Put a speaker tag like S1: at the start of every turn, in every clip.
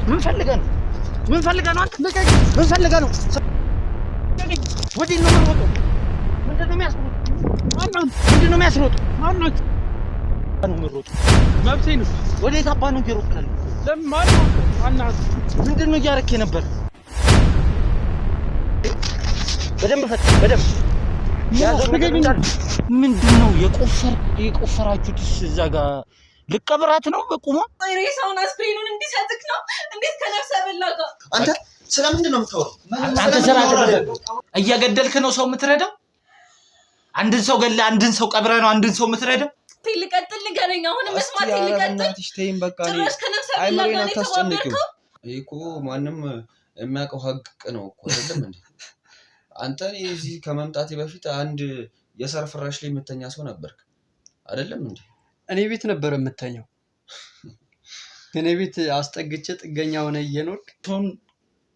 S1: ምን ፈልገህ ነው? ምን ፈልገህ ነው አንተ? ምን ፈልገህ ነው? ወዲህ ነው የምትሮጠው? ምንድን ነው የሚያስሮጥ? ምንድን ነው የሚያስሮጥ? ማነው የምትሮጠው? መብቴ ነው። ወዴት አባ ነው እየሮጥክ ያለው? ለምን ማነው? ምንድን ነው እያደረክ ነበር? በደንብ ፈትሽ፣ በደንብ ያዘው። ምንድን ነው የቆፈራችሁትስ? እዛ ጋር ልቀብራት ነው በቁሟ?
S2: ሬሳውን አስክሬኑን እንዲሰጥክ ነው? እንዴት ከነፍሰ በላ ጋር
S3: አንተ ስለምንድን ነው የምታወራው?
S1: አንተ ስራ እየገደልክ ነው ሰው የምትረዳው? አንድን ሰው ገለ አንድን ሰው ቀብረ ነው አንድን ሰው የምትረዳው?
S2: ልቀጥል ንገረኝ። አሁን መስማት ልቀጥል።
S3: ተይኝ በቃ።
S2: ጭራሽ ከነፍሰ በላ ጋር ነው የተባበርከው?
S3: ይሄ እኮ ማንም የሚያውቀው ሀቅ ነው እኮ አይደለም እንዴ? አንተ እዚህ ከመምጣቴ በፊት አንድ የሰር ፍራሽ ላይ የምተኛ ሰው ነበርክ አይደለም እንዴ?
S4: እኔ ቤት ነበር የምተኛው። እኔ ቤት አስጠግቼ ጥገኛ ሆነ እየኖርክ
S1: ቶን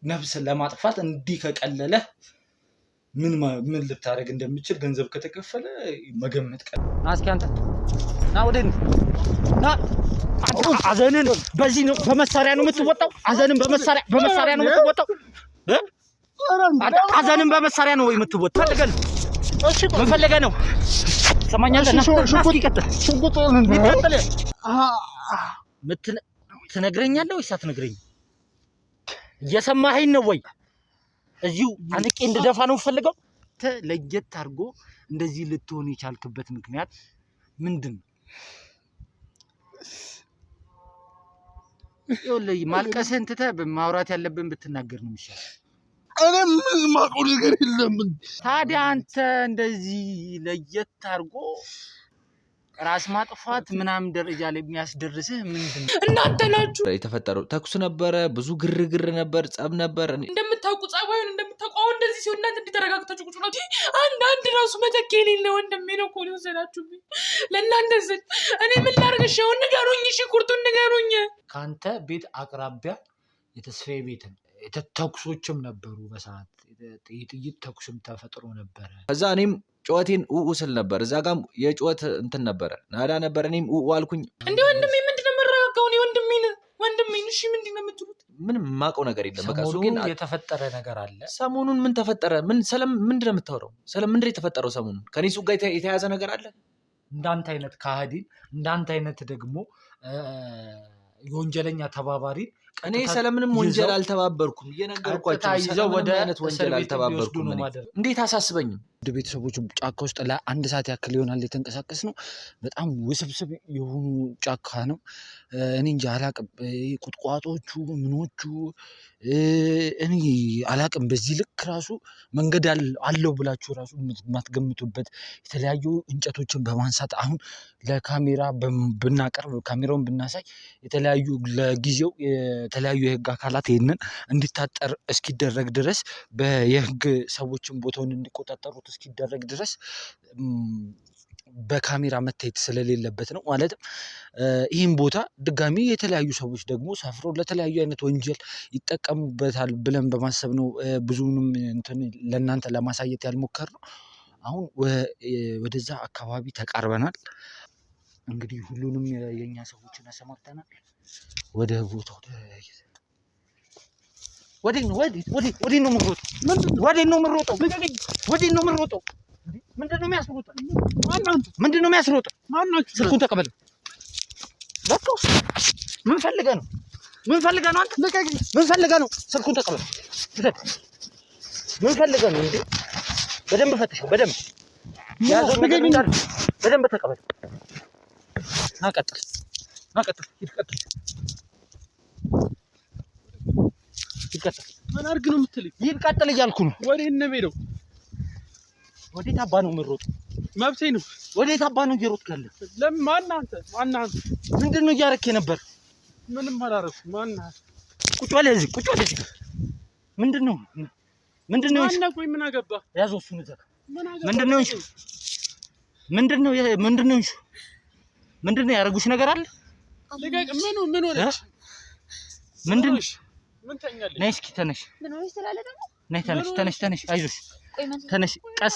S1: ነፍስ ለማጥፋት እንዲህ ከቀለለ ምን ልታደርግ እንደምችል ገንዘብ ከተከፈለ መገመት ቀለ። ና እስኪ አንተ ና ወደ ና። አዘንን በዚህ ነው በመሳሪያ ነው የምትወጣው? አዘንን በመሳሪያ ነው የምትወጣው? አዘንን በመሳሪያ ነው ወይ የምትወጣው? ፈልገህ እሺ ምን ፈልገህ ነው? ሰማኛለህ? ሽጉጥ ይቀጥል። ሽጉጡን ይቀጥል። ትነግረኛለህ ወይስ አትነግረኝም? እየሰማኸኝ ነው ወይ? እዚሁ አንቄ እንድደፋ ነው የምፈልገው። ለየት አድርጎ እንደዚህ ልትሆን የቻልክበት ምክንያት ምንድን ነው? ይኸውልህ ማልቀስህን ትተህ ማውራት ያለብን ብትናገር ነው የሚሻለው።
S5: እኔ ምን የማውቀው ነገር የለም።
S1: ታዲያ አንተ እንደዚህ ለየት አድርጎ ራስ ማጥፋት ምናምን ደረጃ ላይ የሚያስደርስህ ምንድን ነው?
S2: እናንተ ናችሁ
S3: የተፈጠረው። ተኩስ ነበረ፣ ብዙ ግርግር ነበር፣ ጸብ ነበር።
S2: እንደምታውቁ ጸባዩን እንደምታውቁ አሁን እንደዚህ ሲሆን እናንተ እንዲተረጋግታችሁ ቁጭ ብላችሁ አንድ ራሱ መተክ የሌለ ወንድሜ ነው እኮ ሊወሰዳችሁብኝ ለእናንተ ስል እኔ ምን ላድርግሽ? አሁን ንገሩኝ፣ እሺ ቁርጡን ንገሩኝ።
S1: ከአንተ ቤት አቅራቢያ የተስፋዬ ቤት ተኩሶችም ነበሩ። በሰዓት የጥይት ተኩስም ተፈጥሮ ነበረ።
S3: ከዛ እኔም ጩኸቴን ስል ነበር። እዛ ጋም የጩኸት እንትን ነበረ፣ ናዳ ነበር። እኔም አልኩኝ።
S2: እንዴ ወንድሜ ምንድነው የምረጋጋው? እኔ ወንድሜን እሺ ምንድነው የምትሉት?
S3: ምንም የማውቀው ነገር የለም። በቃ እሱ
S1: ግን የተፈጠረ ነገር አለ።
S3: ሰሞኑን ምን ተፈጠረ? ምንድነው የምታወራው? ምንድነው የተፈጠረው ሰሞኑን? ከኔ ሱቅ ጋር የተያያዘ ነገር አለ?
S1: እንዳንተ አይነት ካህዲን፣ እንዳንተ አይነት ደግሞ የወንጀለኛ ተባባሪ
S3: እኔ ስለምንም ወንጀል አልተባበርኩም። እየነገርኳቸው
S1: ይዘው ወደ
S3: አይነት ወንጀል አልተባበርኩም። እንዴት አሳስበኝም?
S1: ወደ ቤተሰቦቹ ጫካ ውስጥ ለአንድ ሰዓት ያክል ይሆናል የተንቀሳቀስ ነው። በጣም ውስብስብ የሆኑ ጫካ ነው። እኔ እንጂ አላቅም፣ ቁጥቋጦቹ ምኖቹ እኔ አላቅም። በዚህ ልክ ራሱ መንገድ አለው ብላችሁ ራሱ የማትገምቱበት የተለያዩ እንጨቶችን በማንሳት አሁን ለካሜራ ብናቀርብ ካሜራውን ብናሳይ የተለያዩ ለጊዜው የተለያዩ የህግ አካላት ይህንን እንዲታጠር እስኪደረግ ድረስ የህግ ሰዎችን ቦታውን እንዲቆጣጠሩት እስኪደረግ ድረስ በካሜራ መታየት ስለሌለበት ነው። ማለትም ይህን ቦታ ድጋሚ የተለያዩ ሰዎች ደግሞ ሰፍረው ለተለያዩ አይነት ወንጀል ይጠቀሙበታል ብለን በማሰብ ነው ብዙንም ለእናንተ ለማሳየት ያልሞከርነው። አሁን ወደዛ አካባቢ ተቃርበናል። እንግዲህ ሁሉንም የኛ ሰዎችን አሰማርተናል። ወደ ቦታው ወዴት ነው የምሮጠው? ምንድን ነው የሚያስሮጠው? ስልኩን ተቀበል። ምን ፈልገህ ነው? አንተ ምን ፈልገህ ነው? ስልኩን ተቀበል። ምን ፈልገህ ነው እንዴ? በደንብ ፈትሸው፣ በደንብ ያዘው። በደንብ ተቀበል። ና ቀጥል። ይቀጥል።
S5: ምን አድርግ ነው የምትለኝ?
S1: ይቀጥል እያልኩ ነው።
S5: ወዴት ነው የምሄደው?
S1: ወዴት አባ ነው የምሮጠው?
S5: መብቴ ነው።
S1: ወዴት አባ ነው እየሮጥክ ያለው?
S5: ለምን? ማነህ አንተ?
S1: ምንድን ነው እያደረክ ነበር?
S5: ምንም አላደረኩም። ማነህ?
S1: ቁጭ በል እዚህ። ምንድን ነው?
S5: ማነህ? ቆይ ምን አገባህ?
S1: ያዘው እሱን እዛ። ምንድን ነው ያደረጉሽ ነገር አለ?
S5: ምን ሆነሽ?
S1: ምንድን
S5: ምን ተኛለሽ?
S1: ነይ እስኪ ተነሽ።
S2: ምን ሆነሽ ትላለህ ደግሞ?
S1: ነይ ተነሽ። አይዞሽ ተነሽ። ቀስ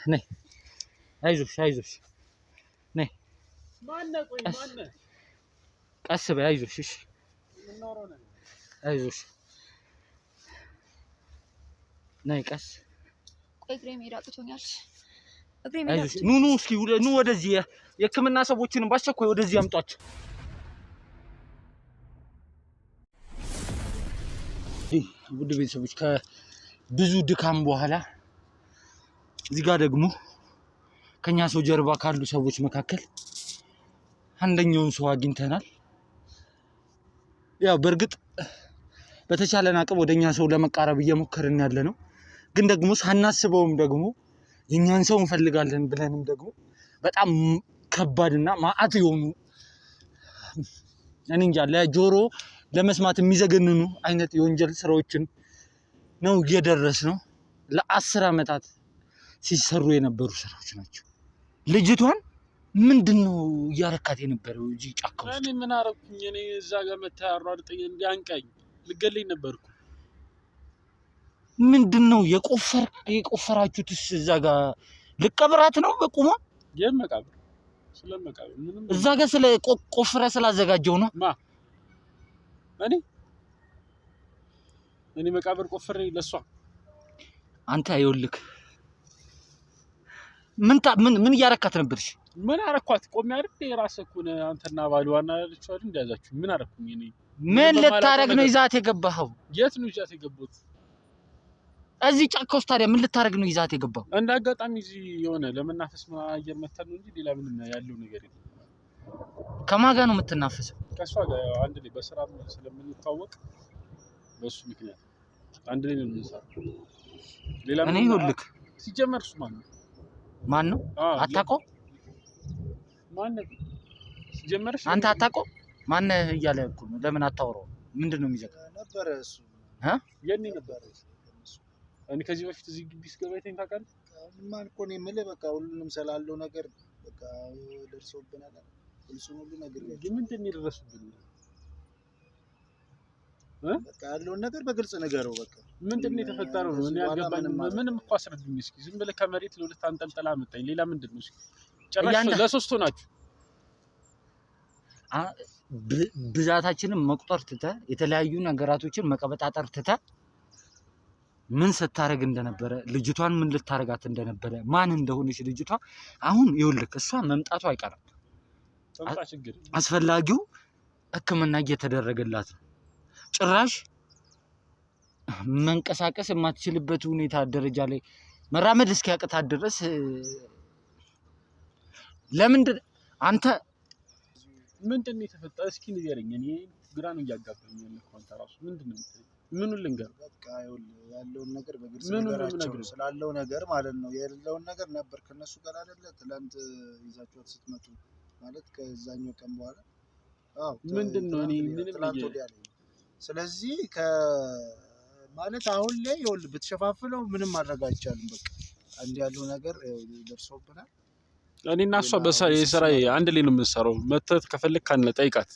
S1: ነይ። አይዞሽ ነይ።
S5: ማነህ? ቆይ ማነህ?
S1: ቀስ በይ። አይዞሽ። እሺ አይዞሽ ነይ ቀስ
S6: እግሬ መሄድ አቅቶኛል።
S1: አይዞሽ ኑ እስኪ ኑ ወደዚህ የሕክምና ሰዎችንም ባስቸኳይ ወደዚህ አምጧቸው። ውድ ቤተሰቦች ከብዙ ድካም በኋላ እዚህ ጋር ደግሞ ከኛ ሰው ጀርባ ካሉ ሰዎች መካከል አንደኛውን ሰው አግኝተናል። ያው በእርግጥ በተቻለን አቅም ወደኛ ሰው ለመቃረብ እየሞከርን ያለ ነው። ግን ደግሞ ሳናስበውም ደግሞ የኛን ሰው እንፈልጋለን ብለንም ደግሞ በጣም ከባድና ማአት የሆኑ እኔ እንጃ ለጆሮ ለመስማት የሚዘገንኑ አይነት የወንጀል ስራዎችን ነው እየደረስ ነው። ለ10 ዓመታት ሲሰሩ የነበሩ ስራዎች ናቸው። ልጅቷን ምንድነው እያረካት የነበረው እዚህ ጫካ ውስጥ?
S5: እኔ ምን አረኩኝ? እኔ እዛ ጋር መታያሯርጠኝ እንዲያንቀኝ ልገለኝ ነበርኩ።
S1: ምንድነው የቆፈራችሁትስ? እዛ ጋር ልቀብራት ነው በቁማ?
S5: የመቃብር ስለመቃብር ምንም
S1: እዛ ጋር ቆፍረ ስላዘጋጀው ነው።
S5: እኔ መቃብር ቆፍሬ ለሷ
S1: አንተ አይወልክ ምን እያረካት ነበርሽ?
S5: ምን አረኳት? ቆሜ አይደል የራስህ እኮ ነህ አንተና ባልዋና ያለችው አይደል እንዲያዛችሁ። ምን አረኩኝ? እኔ
S1: ምን ልታረግ ነው ይዛት የገባኸው?
S5: የት ነው ይዛት የገባሁት?
S1: እዚህ ጫካ ውስጥ ታዲያ ምን ልታረግ ነው ይዛት የገባው?
S5: እንደ አጋጣሚ እዚህ የሆነ ለመናፈስ አየር መተን ነው እንጂ ሌላ ምንም ያለው ነገር የለም።
S1: ከማን ጋር ነው የምትናፈሰው?
S5: ከሷ ጋር አንድ ላይ በስራ ስለምንታወቅ በሱ ምክንያት አንድ ላይ ነው የምንሰራው። ሌላ
S1: እኔ ይኸውልህ
S5: ሲጀመር እሱ ማን ነው?
S1: አታውቀው?
S5: ማን ነው ሲጀመር?
S1: አንተ አታውቀው? ማን እያለ እኮ ነው። ለምን አታወራው? ምንድነው የሚዘጋ
S5: ነበር እሱ የኔ ነበር። እኔ ከዚህ በፊት እዚህ ግቢ ስገባ አይተኸኝ ታውቃለህ?
S7: ማን እኮ ነው የምልህ። በቃ ሁሉንም ስላለው ነገር በቃ ደርሶብናል። ሁሉ ነገር
S5: ምንድን ነው የደረሱብን?
S7: በቃ ያለውን ነገር በግልጽ ነገረው። በቃ
S5: ምንድን ነው የተፈጠረው? እኔ አልገባኝም። ምንም እኮ አስረዱኝ እስኪ። ዝም ብለህ ከመሬት ለሁለት አንጠልጥላ አመጣኝ። ሌላ ምንድን ነው እስኪ? ጭራሽ ለሶስት ሆናችሁ
S1: ብዛታችንን መቁጠር ትተህ የተለያዩ ነገራቶችን መቀበጣጠር ትተህ ምን ስታረግ እንደነበረ ልጅቷን ምን ልታረጋት እንደነበረ ማን እንደሆነች ልጅቷ አሁን ይኸውልህ እሷ መምጣቱ አይቀርም። አስፈላጊው ሕክምና እየተደረገላት ነው። ጭራሽ መንቀሳቀስ የማትችልበት ሁኔታ ደረጃ ላይ መራመድ እስኪያቅታት ድረስ ለምንድን አንተ
S5: ምንድን ነው የተፈጠረ? እስኪ ንገረኝ። እኔ ግራ ነው እያጋባኝ ያለው። አንተ ራሱ ምንድን ነው ምኑን ልንገር?
S7: በቃ ያለውን ነገር በግልጽ ነገራቸው ስላለው ነገር ማለት ነው። ያለውን ነገር ነበር ከነሱ ጋር አይደለ ትላንት ይዛችኋት ስትመጡ ማለት ከዛኛው ቀን በኋላ
S5: ምንድን ነው እኔ ምንም
S7: ስለዚህ ማለት አሁን ላይ ይኸውልህ ብትሸፋፍለው ምንም ማድረግ አይቻልም። በቃ አንድ ያለው ነገር ደርሶብናል።
S5: እኔና እሷ የስራ አንድ ላይ ነው የምንሰራው። መተት ከፈለክ ካነ ጠይቃት።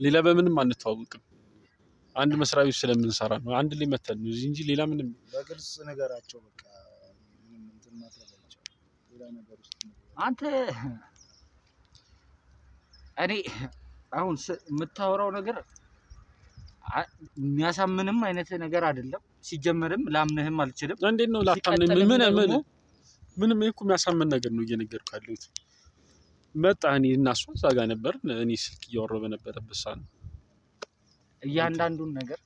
S5: ሌላ በምንም አንተዋወቅም። አንድ መስሪያ ቤት ስለምንሰራ ነው አንድ ላይ መተን ነው እንጂ ሌላ ምንም
S7: በግልጽ ነገራቸው። በቃ ምንም እንትን ማድረግ አይቻልም። ሌላ ነገር ውስጥ
S1: አንተ እኔ አሁን የምታወራው ነገር የሚያሳምንም አይነት ነገር አይደለም። ሲጀመርም ላምንህም አልችልም።
S5: እንዴት ነው ላታምነኝ? ምንም እኮ የሚያሳምን ነገር ነው እየነገርኩህ ያለሁት። መጣ እኔ እና እሷ እዛ ጋር ነበር። እኔ ስልክ እያወራሁ በነበረበት ሰዓት ነው።
S1: እያንዳንዱን ነገር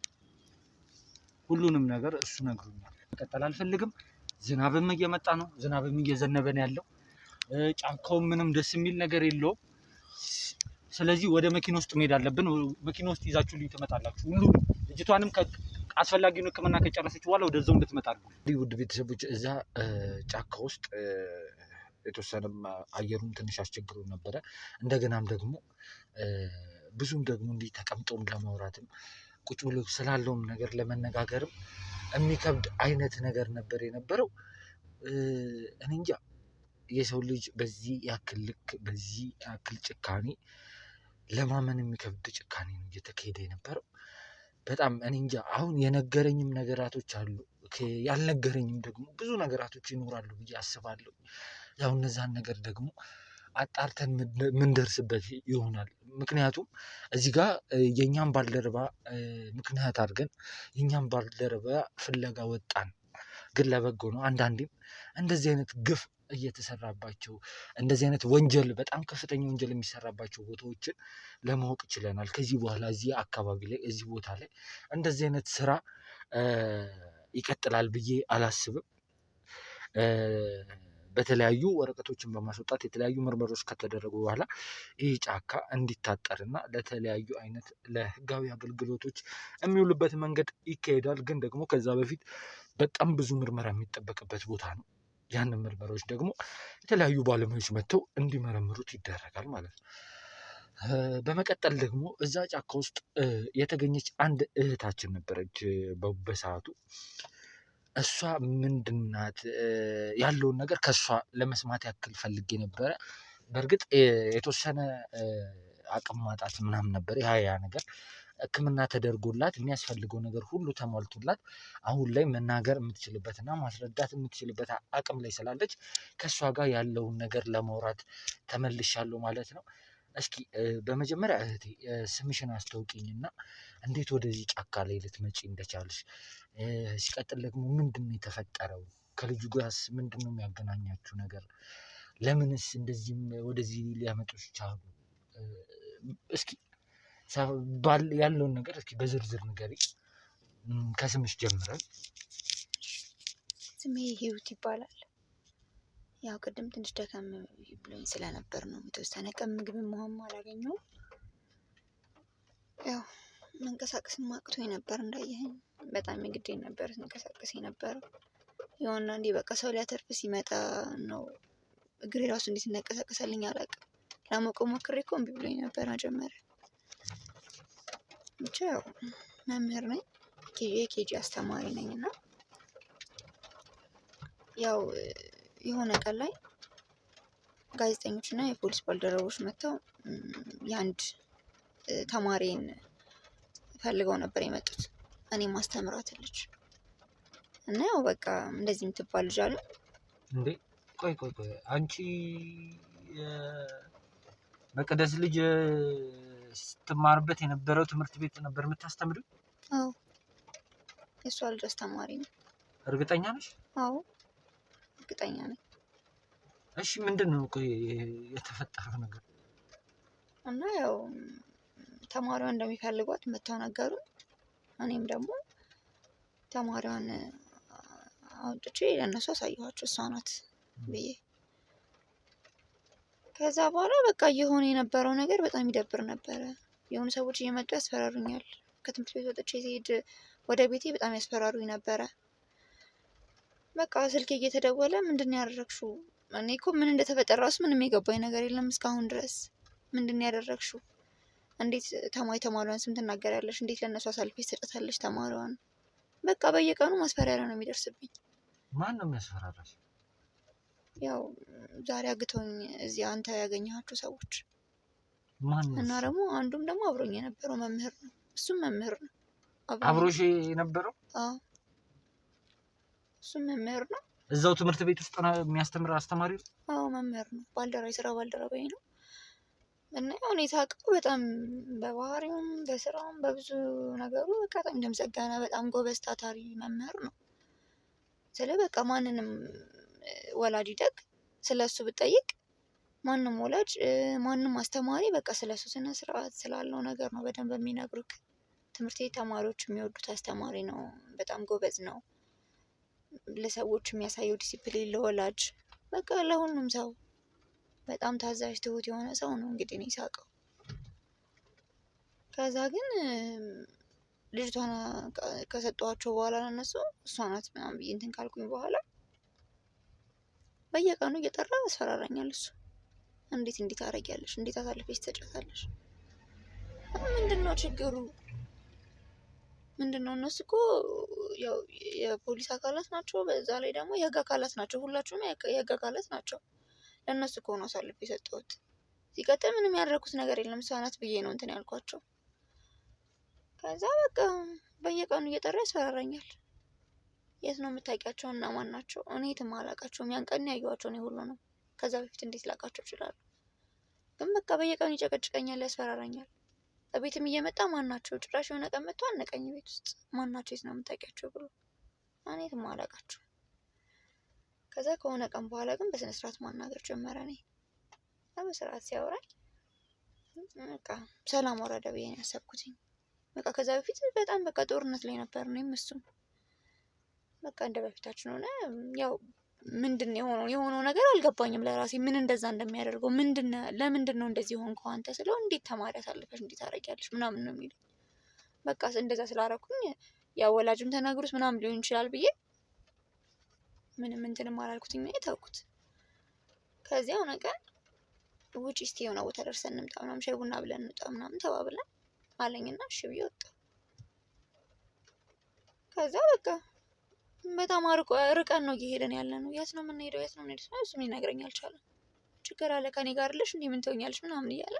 S1: ሁሉንም ነገር እሱ ነግሮኛል። መቀጠል አልፈልግም። ዝናብም እየመጣ ነው። ዝናብም እየዘነበ ነው ያለው። ጫካውም ምንም ደስ የሚል ነገር የለውም። ስለዚህ ወደ መኪና ውስጥ መሄድ አለብን። መኪና ውስጥ ይዛችሁልኝ ትመጣላችሁ። ሁሉ ልጅቷንም አስፈላጊውን ሕክምና ከጨረሰች በኋላ ወደዛው እንድትመጣሉ። ውድ ቤተሰቦች እዛ ጫካ ውስጥ የተወሰነም አየሩም ትንሽ አስቸግሮ ነበረ። እንደገናም ደግሞ ብዙም ደግሞ እንዲህ ተቀምጦም ለማውራትም ቁጭ ብሎ ስላለውም ነገር ለመነጋገርም የሚከብድ አይነት ነገር ነበር የነበረው። እኔ እንጃ የሰው ልጅ በዚህ ያክል ልክ በዚህ ያክል ጭካኔ ለማመን የሚከብድ ጭካኔ ነው እየተካሄደ የነበረው። በጣም እኔ እንጃ። አሁን የነገረኝም ነገራቶች አሉ፣ ያልነገረኝም ደግሞ ብዙ ነገራቶች ይኖራሉ ብዬ አስባለሁ። ያው እነዛን ነገር ደግሞ አጣርተን ምንደርስበት ይሆናል። ምክንያቱም እዚህ ጋር የእኛን ባልደረባ ምክንያት አድርገን የእኛን ባልደረባ ፍለጋ ወጣን። ግን ለበጎ ነው። አንዳንዴም እንደዚህ አይነት ግፍ እየተሰራባቸው እንደዚህ አይነት ወንጀል በጣም ከፍተኛ ወንጀል የሚሰራባቸው ቦታዎችን ለማወቅ ችለናል። ከዚህ በኋላ እዚህ አካባቢ ላይ እዚህ ቦታ ላይ እንደዚህ አይነት ስራ ይቀጥላል ብዬ አላስብም። በተለያዩ ወረቀቶችን በማስወጣት የተለያዩ ምርመራዎች ከተደረጉ በኋላ ይህ ጫካ እንዲታጠርና ለተለያዩ አይነት ለህጋዊ አገልግሎቶች የሚውልበት መንገድ ይካሄዳል። ግን ደግሞ ከዛ በፊት በጣም ብዙ ምርመራ የሚጠበቅበት ቦታ ነው። ያንን ምርመራዎች ደግሞ የተለያዩ ባለሙያዎች መጥተው እንዲመረምሩት ይደረጋል ማለት ነው። በመቀጠል ደግሞ እዛ ጫካ ውስጥ የተገኘች አንድ እህታችን ነበረች በሰዓቱ። እሷ ምንድናት ያለውን ነገር ከእሷ ለመስማት ያክል ፈልጌ ነበረ። በእርግጥ የተወሰነ አቅም ማጣት ምናምን ነበር። ያ ነገር ሕክምና ተደርጎላት የሚያስፈልገው ነገር ሁሉ ተሟልቶላት አሁን ላይ መናገር የምትችልበትና ማስረዳት የምትችልበት አቅም ላይ ስላለች ከእሷ ጋር ያለውን ነገር ለማውራት ተመልሻለሁ ማለት ነው። እስኪ በመጀመሪያ እህቴ ስምሽን አስታውቂኝና እንዴት ወደዚህ ጫካ ላይ ልትመጪ እንደቻልሽ፣ ሲቀጥል ደግሞ ምንድን ነው የተፈጠረው? ከልጁ ጋርስ ምንድን ነው የሚያገናኛችሁ ነገር? ለምንስ እንደዚህም ወደዚህ ሊያመጡሽ ቻሉ? እስኪ ያለውን ነገር እስኪ በዝርዝር ንገሪ፣ ከስምሽ ጀምረን።
S6: ስሜ ህይወት ይባላል። ያው ቅድም ትንሽ ደከም ብሎኝ ስለነበር ነው የተወሰነ ቀን ምግብም ውሃም አላገኘሁም። ያው መንቀሳቀስም አቅቶኝ ነበር እንዳየኸኝ፣ በጣም የግዴን ነበር ስንቀሳቀስ የነበረው። የሆነ አንዴ በቃ ሰው ሊያተርፍ ሲመጣ ነው እግሬ ራሱ እንዴት እናቀሳቀሳልኝ አላውቅም። ላሞቀው ሞክሬ እኮ እምቢ ብሎኝ ነበር መጀመሪያ። ብቻ ያው መምህር ነኝ፣ የኬጂ አስተማሪ ነኝ እና ያው የሆነ ቀን ላይ ጋዜጠኞች እና የፖሊስ ባልደረቦች መጥተው የአንድ ተማሪን ፈልገው ነበር የመጡት፣ እኔ ማስተምራት ልጅ እና ያው በቃ እንደዚህ የምትባል ልጅ አለ።
S1: እንዴ ቆይ አንቺ መቅደስ ልጅ ስትማርበት የነበረው ትምህርት ቤት ነበር የምታስተምሪው?
S6: አዎ የእሷ ልጅ አስተማሪ ነው።
S1: እርግጠኛ ነሽ?
S6: አዎ እርግጠኛ ነኝ።
S1: እሺ ምንድን ነው የተፈጠረው ነገር?
S6: እና ያው ተማሪዋን እንደሚፈልጓት መጥተው ነገሩ። እኔም ደግሞ ተማሪዋን አውጥቼ ለእነሱ አሳየኋቸው እሷ ናት ብዬ። ከዛ በኋላ በቃ እየሆነ የነበረው ነገር በጣም ይደብር ነበረ። የሆኑ ሰዎች እየመጡ ያስፈራሩኛል። ከትምህርት ቤት ወጥቼ ሲሄድ ወደ ቤቴ በጣም ያስፈራሩኝ ነበረ። በቃ ስልኬ እየተደወለ ምንድን ነው ያደረግሽው? እኔ እኮ ምን እንደተፈጠረ ራሱ ምንም የገባኝ ነገር የለም እስካሁን ድረስ። ምንድን ነው ያደረግሽው? እንዴት ተማሪዋን ስም ትናገሪያለሽ? እንዴት ለእነሱ አሳልፈሽ ትሰጫታለሽ ተማሪዋን? በቃ በየቀኑ ማስፈራሪያ ነው የሚደርስብኝ።
S1: ማን ነው የሚያስፈራራሽ?
S6: ያው ዛሬ አግተውኝ እዚህ አንተ ያገኘሃቸው ሰዎች
S1: ማን ነው?
S6: እና ደግሞ አንዱም ደግሞ አብሮኝ የነበረው መምህር ነው። እሱም መምህር ነው።
S1: አብሮሽ የነበረው?
S6: አዎ እሱም መምህር ነው።
S1: እዛው ትምህርት ቤት ውስጥ ነው የሚያስተምር አስተማሪ ነው?
S6: አዎ መምህር ነው። የስራ ባልደረባዬ ነው። እና ያው እኔ ሳውቀው በጣም በባህሪውም በስራውም በብዙ ነገሩ በቃ በጣም የተመሰገነ በጣም ጎበዝ ታታሪ መምህር ነው። በቃ ማንንም ወላጅ ይደግ ስለሱ ብጠይቅ ማንም ወላጅ ማንም አስተማሪ በቃ ስለሱ ስነ ስርዓት ስላለው ነገር ነው በደንብ የሚነግሩክ። ትምህርት ቤት ተማሪዎች የሚወዱት አስተማሪ ነው። በጣም ጎበዝ ነው። ለሰዎች የሚያሳየው ዲሲፕሊን፣ ለወላጅ በቃ ለሁሉም ሰው በጣም ታዛዥ ትሁት የሆነ ሰው ነው እንግዲህ እኔ ሳውቀው። ከዛ ግን ልጅቷን ከሰጠኋቸው በኋላ ለነሱ እሷ ናት ምናምን ብዬ እንትን ካልኩኝ በኋላ በየቀኑ እየጠራ ያስፈራራኛል እሱ። እንዴት ታደርጊያለሽ? እንዴት አሳልፈሽ ትሰጫታለሽ? ምንድነው ችግሩ? ምንድነው? እነሱ እኮ ያው የፖሊስ አካላት ናቸው፣ በዛ ላይ ደግሞ የህግ አካላት ናቸው። ሁላችሁም የህግ አካላት ናቸው። ለእነሱ እኮ ነው አሳልፌ የሰጠሁት። ሲቀጥል ምንም ያደረኩት ነገር የለም፣ እሷ ናት ብዬ ነው እንትን ያልኳቸው። ከዛ በቃ በየቀኑ እየጠራ ያስፈራራኛል። የት ነው የምታውቂያቸው እና ማን ናቸው? እኔ የትም አላውቃቸውም። ያን ቀን ያየኋቸው እኔ ሁሉ ነው። ከዛ በፊት እንዴት ላውቃቸው እችላለሁ? ግን በቃ በየቀኑ ይጨቀጭቀኛል፣ ያስፈራራኛል። ቤትም እየመጣ ማናቸው ጭራሽ የሆነ ቀን መጥቶ አነቀኝ ቤት ውስጥ ማናቸው የት ነው የምታውቂያቸው ብሎ እኔ የትም አላውቃቸውም። ከዛ ከሆነ ቀን በኋላ ግን በስነ ስርዓት ማናገር ጀመረ። እኔ በስርዓት ሲያወራኝ በቃ ሰላም ወረደ ብዬ ነው ያሰብኩትኝ። በቃ ከዛ በፊት በጣም በቃ ጦርነት ላይ ነበር ነው እሱም በቃ እንደ በፊታችን ሆነ። ያው ምንድን የሆነው ነገር አልገባኝም ለራሴ ምን እንደዛ እንደሚያደርገው ለምንድን ነው እንደዚህ ሆንከው አንተ ስለው እንዴት ተማሪ አሳልፈሽ እንዴት ታደርጊያለሽ ምናምን ነው የሚለው። በቃ እንደዛ ስላደረኩኝ ያው ወላጅም ተናግሮት ምናምን ሊሆን ይችላል ብዬ ምንም እንትንም አላልኩትኝ ነው ተውኩት። ከዚያው ነገር ውጪ እስቲ የሆነ ቦታ ደርሰን እንምጣ ምናምን ሻይ ቡና ብለን እንውጣ ምናምን ተባብለን አለኝና እሺ ብዬ ወጣሁ። ከዛ በቃ በጣም ርቀን ነው እየሄደን ያለ ነው። የት ነው የምንሄደው? የት ነው የምንሄደው? እሱም ሊነግረኝ አልቻለም። ችግር አለ ከኔ ጋር አይደለሽ እንዴ ምን ትሆኛለሽ ምናምን እያለ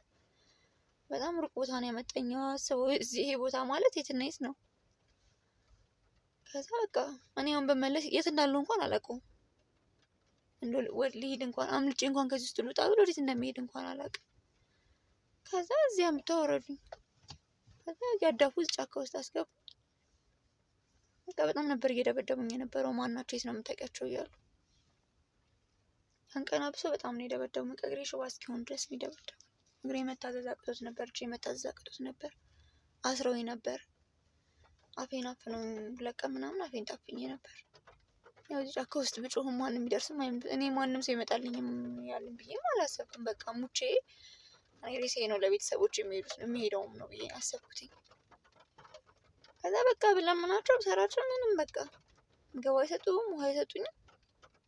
S6: በጣም ሩቅ ቦታ ነው ያመጣኝ። አስበው ይሄ ቦታ ማለት የትና የት ነው? ከዛ በቃ እኔ አሁን በመለስ የት እንዳለው እንኳን አላውቀውም። ልሂድ እንኳን አምልጬ እንኳን ከዚህ ውስጥ ልውጣ ብሎ ወዴት እንደሚሄድ እንኳን አላውቅም። ከዛ እዚያ አምጥተው አወረዱኝ። ከዛ ያዳፉት ጫካ ውስጥ አስገቡ። በቃ በጣም ነበር እየደበደቡኝ የነበረው። ማናቸው የት ነው የምታውቂያቸው እያሉ አንቀና ብሶ በጣም ነው የደበደቡኝ። እግሬ ሽባ እስኪሆን ድረስ ነው የደበደቡኝ። እግሬ መታዘዝ አቅቶት ነበር፣ እጄ መታዘዝ አቅቶት ነበር። አስረውኝ ነበር። አፌን አፍነው ለቀም ምናምን አፌን ታፍኜ ነበር። ያው እዚህ ጫካ ውስጥ ብጮህም ማንም የሚደርስም እኔ ማንም ሰው ይመጣልኝም ያልን ብዬም አላሰብኩም። በቃ ሙቼ እኔ ሬሴ ነው ለቤተሰቦች የሚሄደውም ነው ብዬ አሰብኩትኝ። ከዛ በቃ ብለምናቸው ብሰራቸው ምንም በቃ ምግብ አይሰጡም፣ ውሃ አይሰጡኝም።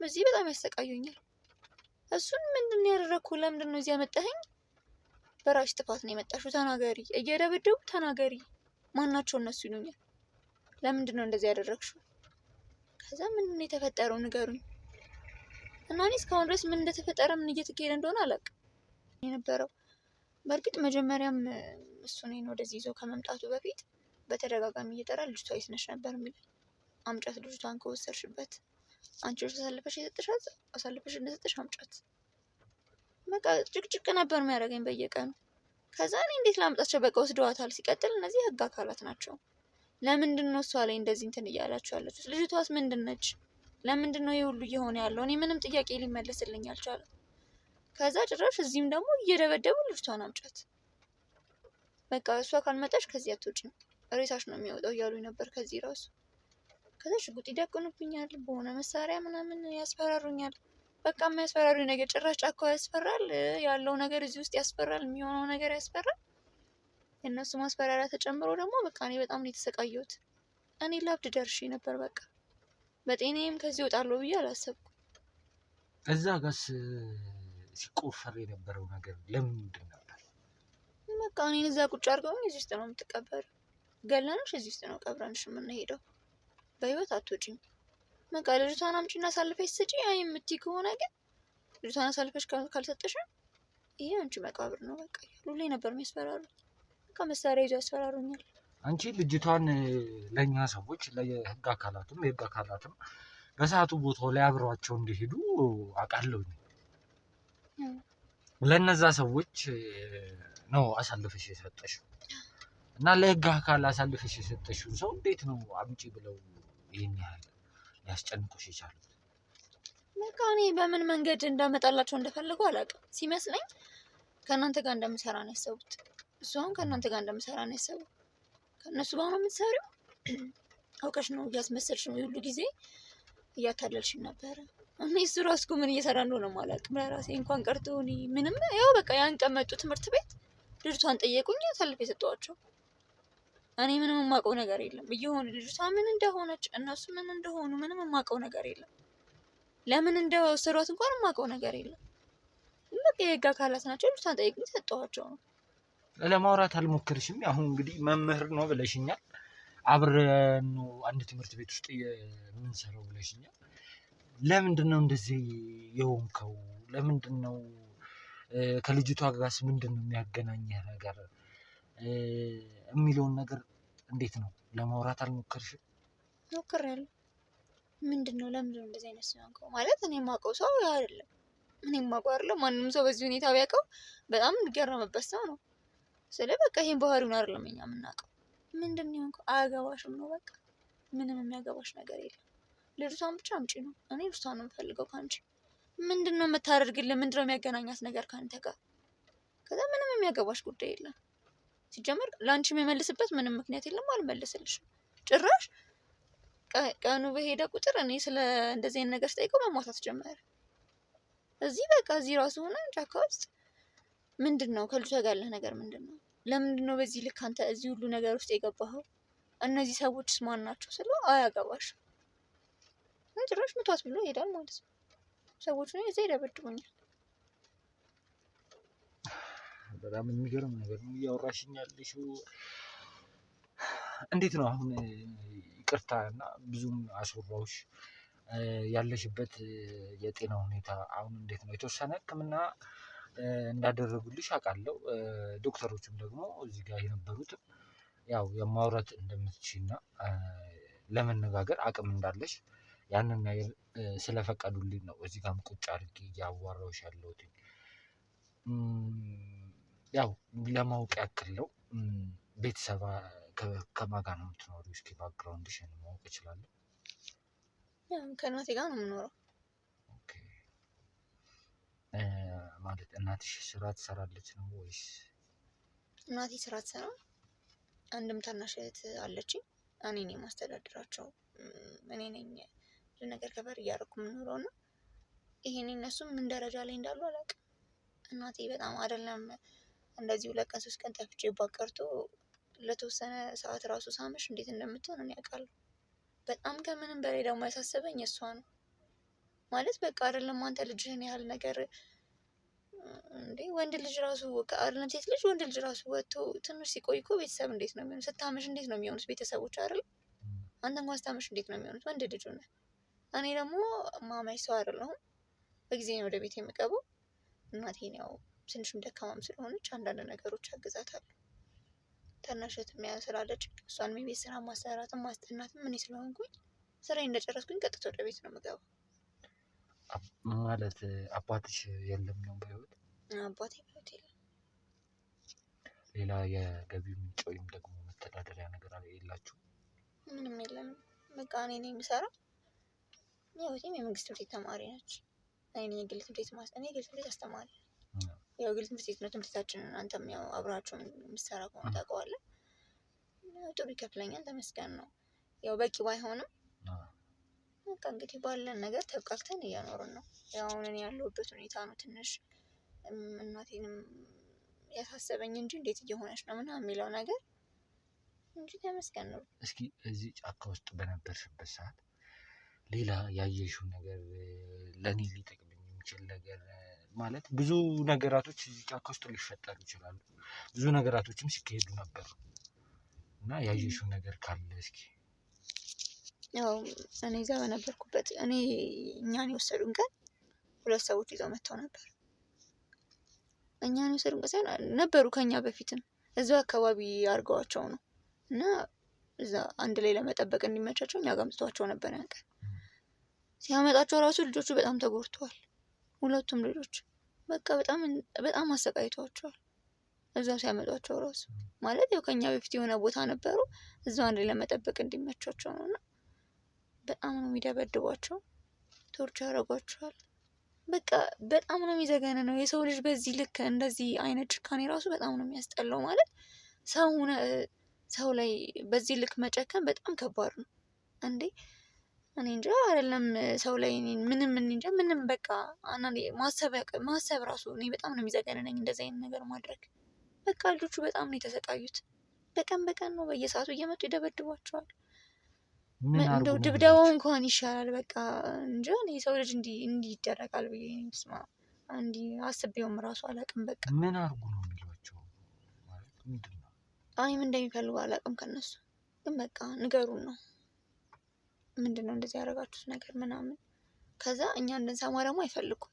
S6: በዚህ በጣም ያሰቃዩኛል። እሱን ምንድን ነው ያደረግኩ? ለምንድን ነው እዚህ ያመጣኸኝ? በራሽ ጥፋት ነው የመጣሽው፣ ተናገሪ። እየደበደቡ ተናገሪ። ማናቸው እነሱ ይሉኛል። ለምንድን ነው እንደዚህ ያደረግሽው? ከዛ ምንድን ነው የተፈጠረው ንገሩኝ። እና እኔ እስካሁን ድረስ ምን እንደተፈጠረ ምን እየተካሄደ እንደሆነ አላውቅም የነበረው። በእርግጥ መጀመሪያም እሱ እኔን ወደዚህ ይዞ ከመምጣቱ በፊት በተደጋጋሚ እየጠራ ልጅቷ የት ነሽ ነበር የሚለኝ። አምጫት ልጅቷን ከወሰድሽበት አንቺ አሳልፈሽ የሰጥሻት አሳልፈሽ እንደሰጥሽ አምጫት። በቃ ጭቅጭቅ ነበር የሚያደርገኝ በየቀኑ። ከዛ እኔ እንዴት ላምጣቸው? በቃ ወስደዋታል። ሲቀጥል እነዚህ ህግ አካላት ናቸው። ለምንድን ነው እሷ ላይ እንደዚህ እንትን እያላችሁ ያለችው? ልጅቷስ ምንድን ነች? ለምንድን ነው ይሄ ሁሉ እየሆነ ያለው? እኔ ምንም ጥያቄ ሊመለስልኝ አልቻለም። ከዛ ጭራሽ እዚህም ደግሞ እየደበደቡ ልጅቷን አምጫት፣ በቃ እሷ ካልመጣች ከዚህ አትወጪም፣ ሬሳሽ ነው የሚወጣው እያሉኝ ነበር ከዚህ ራሱ። ከዛ ሽጉጥ ይደቅኑብኛል፣ በሆነ መሳሪያ ምናምን ያስፈራሩኛል። በቃ የሚያስፈራሩኝ ነገር ጭራሽ ጫካው ያስፈራል፣ ያለው ነገር እዚህ ውስጥ ያስፈራል፣ የሚሆነው ነገር ያስፈራል። የእነሱ ማስፈራሪያ ተጨምሮ ደግሞ በቃ እኔ በጣም ነው የተሰቃየሁት። እኔ ላብድ ደርሼ ነበር። በቃ በጤናዬም ከዚህ እወጣለሁ ብዬ አላሰብኩም።
S1: እዛ ጋስ ሲቆፈር የነበረው ነገር ለምንድን ነበር?
S6: በቃ እኔን እዛ ቁጭ አድርገውኝ እዚህ ውስጥ ነው የምትቀበሪው፣ ገለንሽ እዚህ ውስጥ ነው ቀብረንሽ የምንሄደው፣ በህይወት አትወጪም። በቃ ልጅቷን አምጪና አሳልፈሽ ስጪ። አይ የምትይ ከሆነ ግን ልጅቷን አሳልፈሽ ካልሰጠሽም ይሄ አንቺ መቃብር ነው በቃ ሁሌ ነበር የሚያስፈራሩኝ። በቃ መሳሪያ ይዞ ያስፈራሩኛል።
S1: አንቺ ልጅቷን ለእኛ ሰዎች ለህግ አካላትም በሰዓቱ ቦታው ላይ አብረዋቸው እንዲሄዱ አውቃለሁኝ። ለነዛ ሰዎች ነው አሳልፈሽ የሰጠሽው እና ለህግ አካል አሳልፈሽ የሰጠሽው ሰው እንዴት ነው አምጪ ብለው ይህን ያህል ሊያስጨንቁሽ የቻሉት?
S6: በቃ እኔ በምን መንገድ እንዳመጣላቸው እንደፈለጉ አላውቅም። ሲመስለኝ ከእናንተ ጋር እንደምሰራ ነው ያሰቡት። እሱ አሁን ከእናንተ ጋር እንደምሰራ ነው ያሰቡት። ከእነሱ ጋር ነው የምትሰሪው፣ አውቀሽ ነው እያስመሰልሽ ነው ሁሉ ጊዜ እያታለልሽኝ ነበረ። እኔ እሱ ራሱ ምን እየሰራ እንደሆነ አላውቅም። ለራሴ እንኳን ቀርቶ እኔ ምንም ያው በቃ ያን ቀን መጡ ትምህርት ቤት ልጅቷን ጠየቁኝ፣ አሳልፌ የሰጠኋቸው። እኔ ምንም የማውቀው ነገር የለም እየሆነ ልጅቷ ምን እንደሆነች እነሱ ምን እንደሆኑ ምንም የማውቀው ነገር የለም። ለምን እንደወሰዷት እንኳን የማውቀው ነገር የለም። በቃ የህግ አካላት ናቸው። ልጅቷን ጠየቁኝ፣ ሰጠኋቸው ነው።
S1: ለማውራት አልሞከርሽም? አሁን እንግዲህ መምህር ነው ብለሽኛል፣ አብረን ነው አንድ ትምህርት ቤት ውስጥ የምንሰራው ብለሽኛል። ለምንድን ነው እንደዚህ የሆንከው? ለምንድን ነው ከልጅቷ ጋርስ ምንድን ነው የሚያገናኘህ ነገር የሚለውን ነገር እንዴት ነው ለማውራት አልሞከርሽም?
S6: ሞክሬያለሁ። ምንድን ነው ለምንድን ነው እንደዚህ አይነት ሰው ማለት እኔ የማውቀው ሰው አይደለም። እኔም አውቀዋለሁ። ማንም ሰው በዚህ ሁኔታ ቢያውቀው በጣም የሚገረምበት ሰው ነው። ስለ በቃ ይሄን ባህሪውን አይደለም እኛ የምናውቀው። ምንድን ነው የሆንከው? አያገባሽም ነው በቃ። ምንም የሚያገባሽ ነገር የለም። ልጅቷን ብቻ አምጪ ነው። እኔ ልጅቷን ነው የምፈልገው ከአንቺ። ምንድን ነው የምታደርግልን? ምንድን ነው የሚያገናኛት ነገር ከአንተ ጋር? ከዛ ምንም የሚያገባሽ ጉዳይ የለም። ሲጀመር ለአንቺ የሚመልስበት ምንም ምክንያት የለም። አልመልስልሽም ጭራሽ። ቀኑ በሄደ ቁጥር እኔ ስለ እንደዚህ አይነት ነገር ስጠይቀው መሟታት ጀመረ። እዚህ በቃ እዚህ ራሱ ሆነ ጫካ ውስጥ ምንድን ነው ከልጇ ጋር ያለህ ነገር ምንድን ነው? ለምንድን ነው በዚህ ልክ አንተ እዚህ ሁሉ ነገር ውስጥ የገባኸው? እነዚህ ሰዎችስ ማን ናቸው ስለው አያገባሽም። ጭራሽ ምቷት ብሎ ይሄዳል ማለት ነው። ሰዎቹ ነው እዛ ይደበድቡኛል።
S1: በጣም የሚገርም ነገር ነው እያወራሽኝ ያለሽው። እንዴት ነው አሁን? ይቅርታ እና ብዙም አስወራሁሽ። ያለሽበት የጤና ሁኔታ አሁን እንዴት ነው? የተወሰነ ሕክምና እንዳደረጉልሽ አውቃለሁ። ዶክተሮችም ደግሞ እዚህ ጋር የነበሩትም ያው የማውራት እንደምትችይና ለመነጋገር አቅም እንዳለሽ ያንን ነገር ስለፈቀዱልኝ ነው እዚህ ጋርም ቁጭ አድርጌ እያዋራሁሽ ያለሁት። ያው ለማወቅ ያክል ነው። ቤተሰብ ከማን ጋር ነው የምትኖሪው? እስኪ ባክግራውንድሽን ማወቅ እችላለሁ?
S6: ከእናቴ ጋር ነው የምኖረው።
S1: ኦኬ። ማለት እናትሽ ስራ ትሰራለች ነው ወይስ?
S6: እናቴ ስራ ትሰራም። አንድም ታናሽ እህት አለችኝ። እኔ ነኝ የማስተዳድራቸው። እኔ ነኝ ብዙ ነገር ከበር እያደረኩ የምኖረው እና ይሄን እነሱም ምን ደረጃ ላይ እንዳሉ አላውቅም። እናቴ በጣም አይደለም እንደዚህ 2 ቀን 3 ቀን ጠፍቼባት ቀርቶ ለተወሰነ ሰዓት ራሱ ሳመሽ እንዴት እንደምትሆን እኔ አውቃለሁ። በጣም ከምንም በላይ ደግሞ ያሳሰበኝ እሷ ነው። ማለት በቃ አይደለም አንተ ልጅህን ያህል ነገር እንዴ ወንድ ልጅ ራሱ አይደለም ሴት ልጅ ወንድ ልጅ ራሱ ወጥቶ ትንሽ ሲቆይ እኮ ቤተሰብ እንዴት ነው የሚሆኑት? ስታመሽ እንዴት ነው የሚሆኑት ቤተሰቦች አይደል? አንተ እንኳን ስታመሽ እንዴት ነው የሚሆኑት? ወንድ ልጅ ሆነ። እኔ ደግሞ ማማይ ሰው አይደለሁም። በጊዜ ነው ወደ ቤት የምገባው። እናቴን ያው ትንሽም ደካማም ስለሆነች አንዳንድ ነገሮች አግዛታለሁ። ታናሽ እህት ስላለች እሷን የቤት ስራ ማሰራትም ማስጠናትም እኔ ስለሆንኩኝ ስራዬን እንደጨረስኩኝ ቀጥታ ወደ ቤት ነው የምገባው።
S1: ማለት አባትሽ የለም ነው በህይወት?
S6: አባቴ በህይወት የለም።
S1: ሌላ የገቢ ምንጭ ወይም ደግሞ መተዳደሪያ ነገር የላችሁ?
S6: ምንም የለንም። በቃ እኔ ነኝ የምሰራው። ህይወቴም የመንግስት ትምህርት ቤት ተማሪ ነች። እኔ የግል ትምህርት ቤት እኔ የግል ትምህርት ቤት አስተማሪ። ያው የግል ትምህርት ቤት ነው ትምህርታችንን አንተም ያው አብራችሁን የምትሰራ ከሆነ ታውቀዋለህ። ጥሩ ይከፍለኛል፣ ተመስገን ነው። ያው በቂ ባይሆንም በቃ እንግዲህ ባለን ነገር ተብቃቅተን እያኖርን ነው። ያው አሁን እኔ ያለሁበት ሁኔታ ነው ትንሽ እናቴንም ያሳሰበኝ እንጂ እንዴት እየሆነች ነው ምናምን የሚለው ነገር እንጂ ተመስገን ነው።
S1: እስኪ እዚህ ጫካ ውስጥ በነበርሽበት ሰዓት ሌላ ያየሽው ነገር ለእኔ ሊጠቅመኝ የሚችል ነገር ማለት ብዙ ነገራቶች እዚህ ጫካ ውስጥ ሊፈጠሩ ይችላሉ። ብዙ ነገራቶችም ሲካሄዱ ነበሩ እና ያየሽው ነገር ካለ እስኪ።
S6: ያው እኔ እዛ በነበርኩበት እኛን የወሰዱን ቀን 2 ሰዎች ይዘው መጥተው ነበር። እኛን የወሰዱን ቀን ሳይሆን ነበሩ ከኛ በፊትም እዛው አካባቢ አድርገዋቸው ነው እና እዛ አንድ ላይ ለመጠበቅ እንዲመቻቸው እኛ ጋር አምጥቷቸው ነበር። ያን ቀን ሲያመጣቸው ራሱ ልጆቹ በጣም ተጎድተዋል። 2ቱም ልጆች በቃ በጣም አሰቃይተዋቸዋል። እዛው ሲያመጧቸው ራሱ ማለት ያው ከኛ በፊት የሆነ ቦታ ነበሩ እዛው አንድ ላይ ለመጠበቅ እንዲመቻቸው ነው እና በጣም ነው የሚደበድቧቸው፣ ቶርች ያደርጓቸዋል። በቃ በጣም ነው የሚዘገንነው። የሰው ልጅ በዚህ ልክ እንደዚህ አይነት ጭካኔ ራሱ በጣም ነው የሚያስጠላው። ማለት ሰው ላይ በዚህ ልክ መጨከን በጣም ከባድ ነው እንዴ። እኔ እንጃ አይደለም ሰው ላይ ምንም በቃ አንዳንዴ ማሰብ ራሱ እኔ በጣም ነው የሚዘገንነኝ እንደዚህ አይነት ነገር ማድረግ። በቃ ልጆቹ በጣም ነው የተሰቃዩት። በቀን ነው በየሰዓቱ እየመጡ ይደበድቧቸዋል። እንደው ድብደባው እንኳን ይሻላል። በቃ እንጂ እኔ ሰው ልጅ እንዲህ ይደረጋል ብዬ ስማ እንዲህ አስቤውም ራሱ አላውቅም። በቃ
S1: ምን አድርጉ ነው የሚሏቸው ማለት ምንድን ነው?
S6: ምን እንደሚፈልጉ አላውቅም ከነሱ ግን በቃ ንገሩን ነው ምንድን ነው እንደዚህ ያደረጋችሁት ነገር ምናምን። ከዛ እኛ እንድንሰማ ደግሞ አይፈልጉም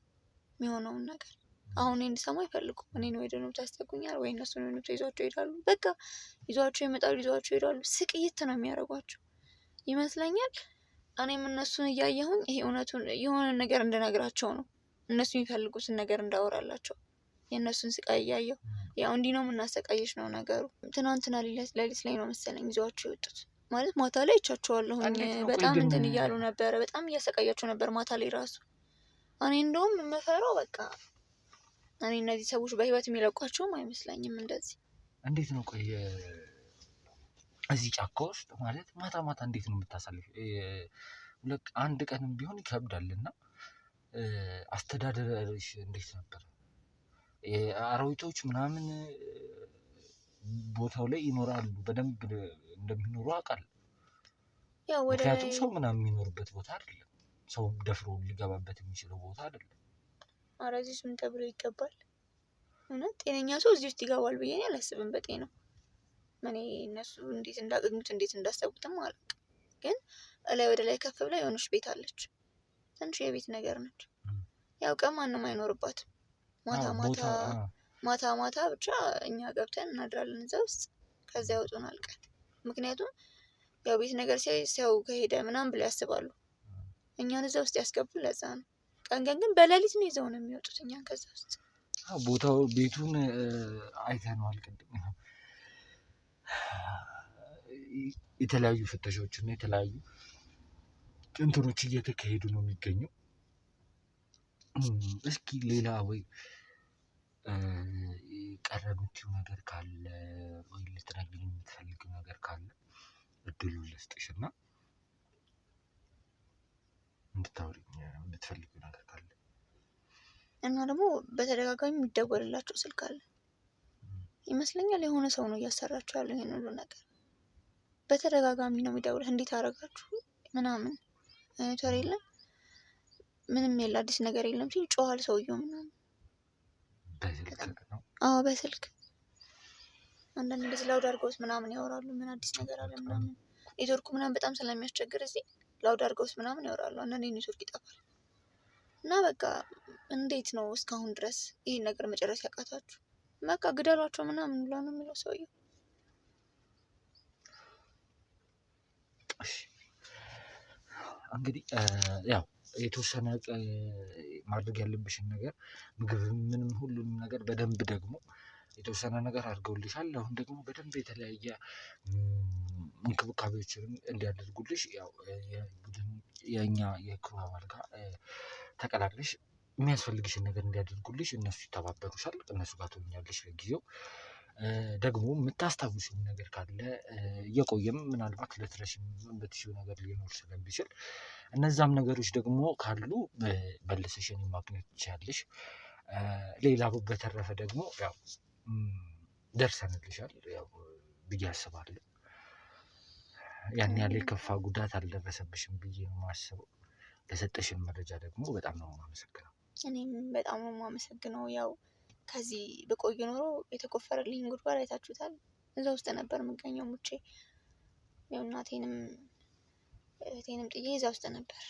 S6: የሚሆነውን ነገር። አሁን እንድንሰማ አይፈልጉም። እኔን ወይ ደግሞ ታስጠጉኛል ወይ እነሱ ነው ይዟቸው ይሄዳሉ። በቃ ይዟቸው ይመጣሉ፣ ይዟቸው ይሄዳሉ። ስቅይት ነው የሚያደርጓቸው ይመስለኛል። እኔም እነሱን እያየሁኝ ይሄ እውነቱን የሆነ ነገር እንድነግራቸው ነው እነሱ የሚፈልጉትን ነገር እንዳወራላቸው የእነሱን ስቃይ እያየሁ ያው እንዲህ ነው የምናሰቃየሽ ነው ነገሩ። ትናንትና ሌሊት ላይ ነው መሰለኝ ይዘዋቸው የወጡት። ማለት ማታ ላይ አይቻቸዋለሁኝ በጣም እንትን እያሉ ነበረ። በጣም እያሰቃያቸው ነበር ማታ ላይ ራሱ። እኔ እንደውም የምፈራው በቃ እኔ እነዚህ ሰዎች በህይወት የሚለቋቸውም አይመስለኝም እንደዚህ።
S1: እንዴት ነው ቆይ እዚህ ጫካ ውስጥ ማለት ማታ ማታ እንዴት ነው የምታሳልፍ? አንድ ቀንም ቢሆን ይከብዳል እና አስተዳደርሽ እንዴት ነበር? አራዊቶች ምናምን ቦታው ላይ ይኖራሉ በደንብ እንደሚኖሩ አውቃለሁ። ምክንያቱም ሰው ምናምን የሚኖርበት ቦታ አይደለም። ሰው ደፍሮ ሊገባበት የሚችለው ቦታ አይደለም።
S6: ኧረ እዚህ ምን ተብሎ ይገባል? እውነት ጤነኛ ሰው እዚህ ውስጥ ይገባል ብዬ እኔ አላስብም በጤናው። እኔ እነሱ እንዴት እንዳገኙት እንዴት እንዳሰቡትም አላውቅም። ግን እላይ ወደ ላይ ከፍ ብላ የሆነች ቤት አለች። ትንሽ የቤት ነገር ነች። ያው ቀን ማንም አይኖርባትም። ማታ ማታ ብቻ እኛ ገብተን እናድራለን እዛ ውስጥ። ከዚያ ያወጡናል ቀን። ምክንያቱም ያው ቤት ነገር ሲያዩ ከሄደ ምናምን ብለው ያስባሉ። እኛን እዛ ውስጥ ያስገቡ ለዛ ነው። ቀን ግን በሌሊት ነው ይዘው ነው የሚወጡት እኛን ከዛ ውስጥ።
S1: ቦታው ቤቱን አይተነዋል ቅድም። የተለያዩ ፍተሻዎች እና የተለያዩ እንትኖች እየተካሄዱ ነው የሚገኘው። እስኪ ሌላ ወይ ቀረ የምትይው ነገር ካለ ወይ ልትነግሪኝ የምትፈልጊው ነገር ካለ እድሉን ልስጥሽ እና እንድታወሪኝ የምትፈልጊው ነገር ካለ።
S6: እና ደግሞ በተደጋጋሚ የሚደወልላቸው ስልክ አለ ይመስለኛል። የሆነ ሰው ነው እያሰራቸው ያለው ይሄን ሁሉ ነገር። በተደጋጋሚ ነው የሚደውል። እንዴት አደረጋችሁ ምናምን ቶር የለም ምንም የለ አዲስ ነገር የለም ሲል ጮኋል ሰውየው ምናምን።
S1: በስልክ ነው?
S6: አዎ በስልክ። አንዳንድ እንደዚህ ላውድ አድርገውት ምናምን ያወራሉ። ምን አዲስ ነገር አለ ምናምን። ኔትወርኩ ምናምን በጣም ስለሚያስቸግር እዚህ ላውድ አድርገውት ምናምን ያወራሉ። አንዳንዴ ኔትወርክ ይጠፋል። እና በቃ እንዴት ነው እስካሁን ድረስ ይህን ነገር መጨረስ ያቃታችሁ? በቃ ግደሏቸው ምናምን ብሎ ነው የሚለው ሰውየው።
S1: እንግዲህ ያው የተወሰነ ማድረግ ያለብሽን ነገር ምግብ ምንም ሁሉንም ነገር በደንብ ደግሞ የተወሰነ ነገር አድርገውልሻል። አሁን ደግሞ በደንብ የተለያየ እንክብካቤዎችንም እንዲያደርጉልሽ ያው የእኛ የክሩ አባል ጋር ተቀላቅለሽ የሚያስፈልግሽን ነገር እንዲያደርጉልሽ እነሱ ይተባበሩሻል። እነሱ ጋር ትሆኛለሽ ለጊዜው። ደግሞ የምታስታውሽው ነገር ካለ እየቆየም ምናልባት ልትረሺም የምትችይው ነገር ሊኖር ስለሚችል እነዛም ነገሮች ደግሞ ካሉ መልሰሽ እኔን ማግኘት ትችያለሽ። ሌላ በተረፈ ደግሞ ያው ደርሰንልሻል ያው ብዬ አስባለሁ። ያን ያህል የከፋ ጉዳት አልደረሰብሽም ብዬ ነው የማስበው። ለሰጠሽን መረጃ ደግሞ በጣም ነው የማመሰግነው።
S6: እኔም በጣም ነው የማመሰግነው። ያው ከዚህ በቆየ ኖሮ የተቆፈረልኝ ጉድጓድ አይታችሁታል። እዛ ውስጥ ነበር የምገኘው ሙቼ። ያው እናቴንም እህቴንም ጥዬ እዛ ውስጥ ነበር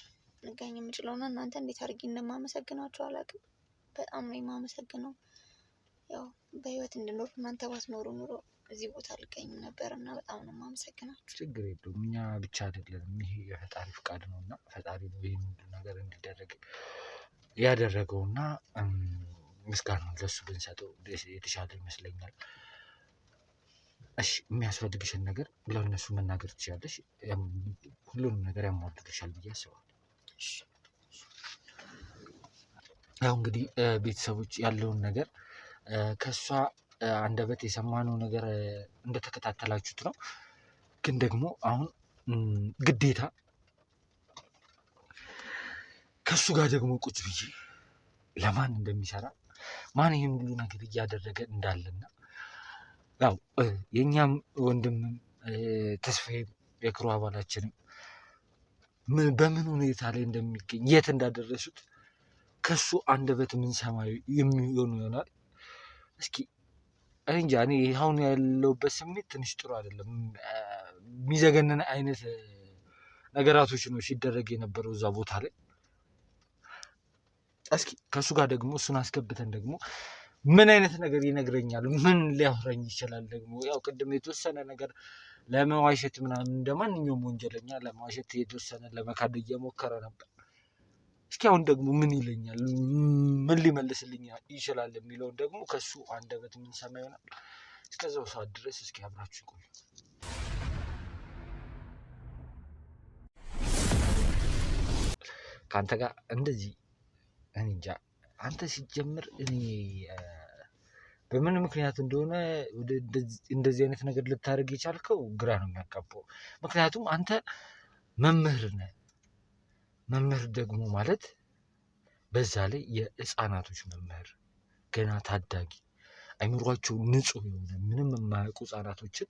S6: ልገኝ የምችለው እና እናንተ እንዴት አድርጌ እንደማመሰግናችሁ አላውቅም። በጣም ነው የማመሰግነው። ያው በህይወት እንድኖር እናንተ ባትኖሩ ኑሮ እዚህ ቦታ አልገኝም ነበር እና በጣም ነው የማመሰግናችሁ።
S1: ችግር የለውም። እኛ ብቻ አይደለንም፣ ይሄ የፈጣሪ ፍቃድ ነው እና ፈጣሪ ነው ይህን ሁሉ ነገር እንዲደረግ ያደረገው እና ምስጋናውን ለሱ ብንሰጠው የተሻለ ይመስለኛል። እሺ የሚያስፈልግሽን ነገር ለእነሱ መናገር ትችላለሽ። ሁሉንም ነገር ያሟሉልሻል ብዬ አስባለሁ። ያው እንግዲህ ቤተሰቦች ያለውን ነገር ከእሷ አንደበት የሰማነው ነገር እንደተከታተላችሁት ነው። ግን ደግሞ አሁን ግዴታ ከእሱ ጋር ደግሞ ቁጭ ብዬ ለማን እንደሚሰራ ማን ይህን ሁሉ ነገር እያደረገ እንዳለና ያው የእኛም ወንድምም ተስፋዬም የክሩ አባላችንም በምን ሁኔታ ላይ እንደሚገኝ የት እንዳደረሱት ከሱ አንደበት የምንሰማ የሚሆኑ ይሆናል። እስኪ እንጃ እኔ አሁን ያለሁበት ስሜት ትንሽ ጥሩ አይደለም። የሚዘገንን አይነት ነገራቶች ነው ሲደረግ የነበረው እዛ ቦታ ላይ። እስኪ ከእሱ ጋር ደግሞ እሱን አስገብተን ደግሞ ምን አይነት ነገር ይነግረኛል፣ ምን ሊያወራኝ ይችላል። ደግሞ ያው ቅድም የተወሰነ ነገር ለመዋሸት ምናምን እንደ ማንኛውም ወንጀለኛ ለመዋሸት የተወሰነ ለመካድ እየሞከረ ነበር። እስኪ አሁን ደግሞ ምን ይለኛል፣ ምን ሊመልስልኝ ይችላል የሚለውን ደግሞ ከሱ አንደበት የምንሰማ ይሆናል። እስከዛው ሰዓት ድረስ እስኪ አብራችሁ ይቆዩ። ከአንተ ጋር እንደዚህ እኔ እንጃ። አንተ ሲጀምር እኔ በምን ምክንያት እንደሆነ እንደዚህ አይነት ነገር ልታደርግ የቻልከው ግራ ነው የሚያጋባው። ምክንያቱም አንተ መምህር ነህ። መምህር ደግሞ ማለት በዛ ላይ የህፃናቶች መምህር፣ ገና ታዳጊ አይምሯቸው ንጹህ የሆነ ምንም የማያውቁ ህፃናቶችን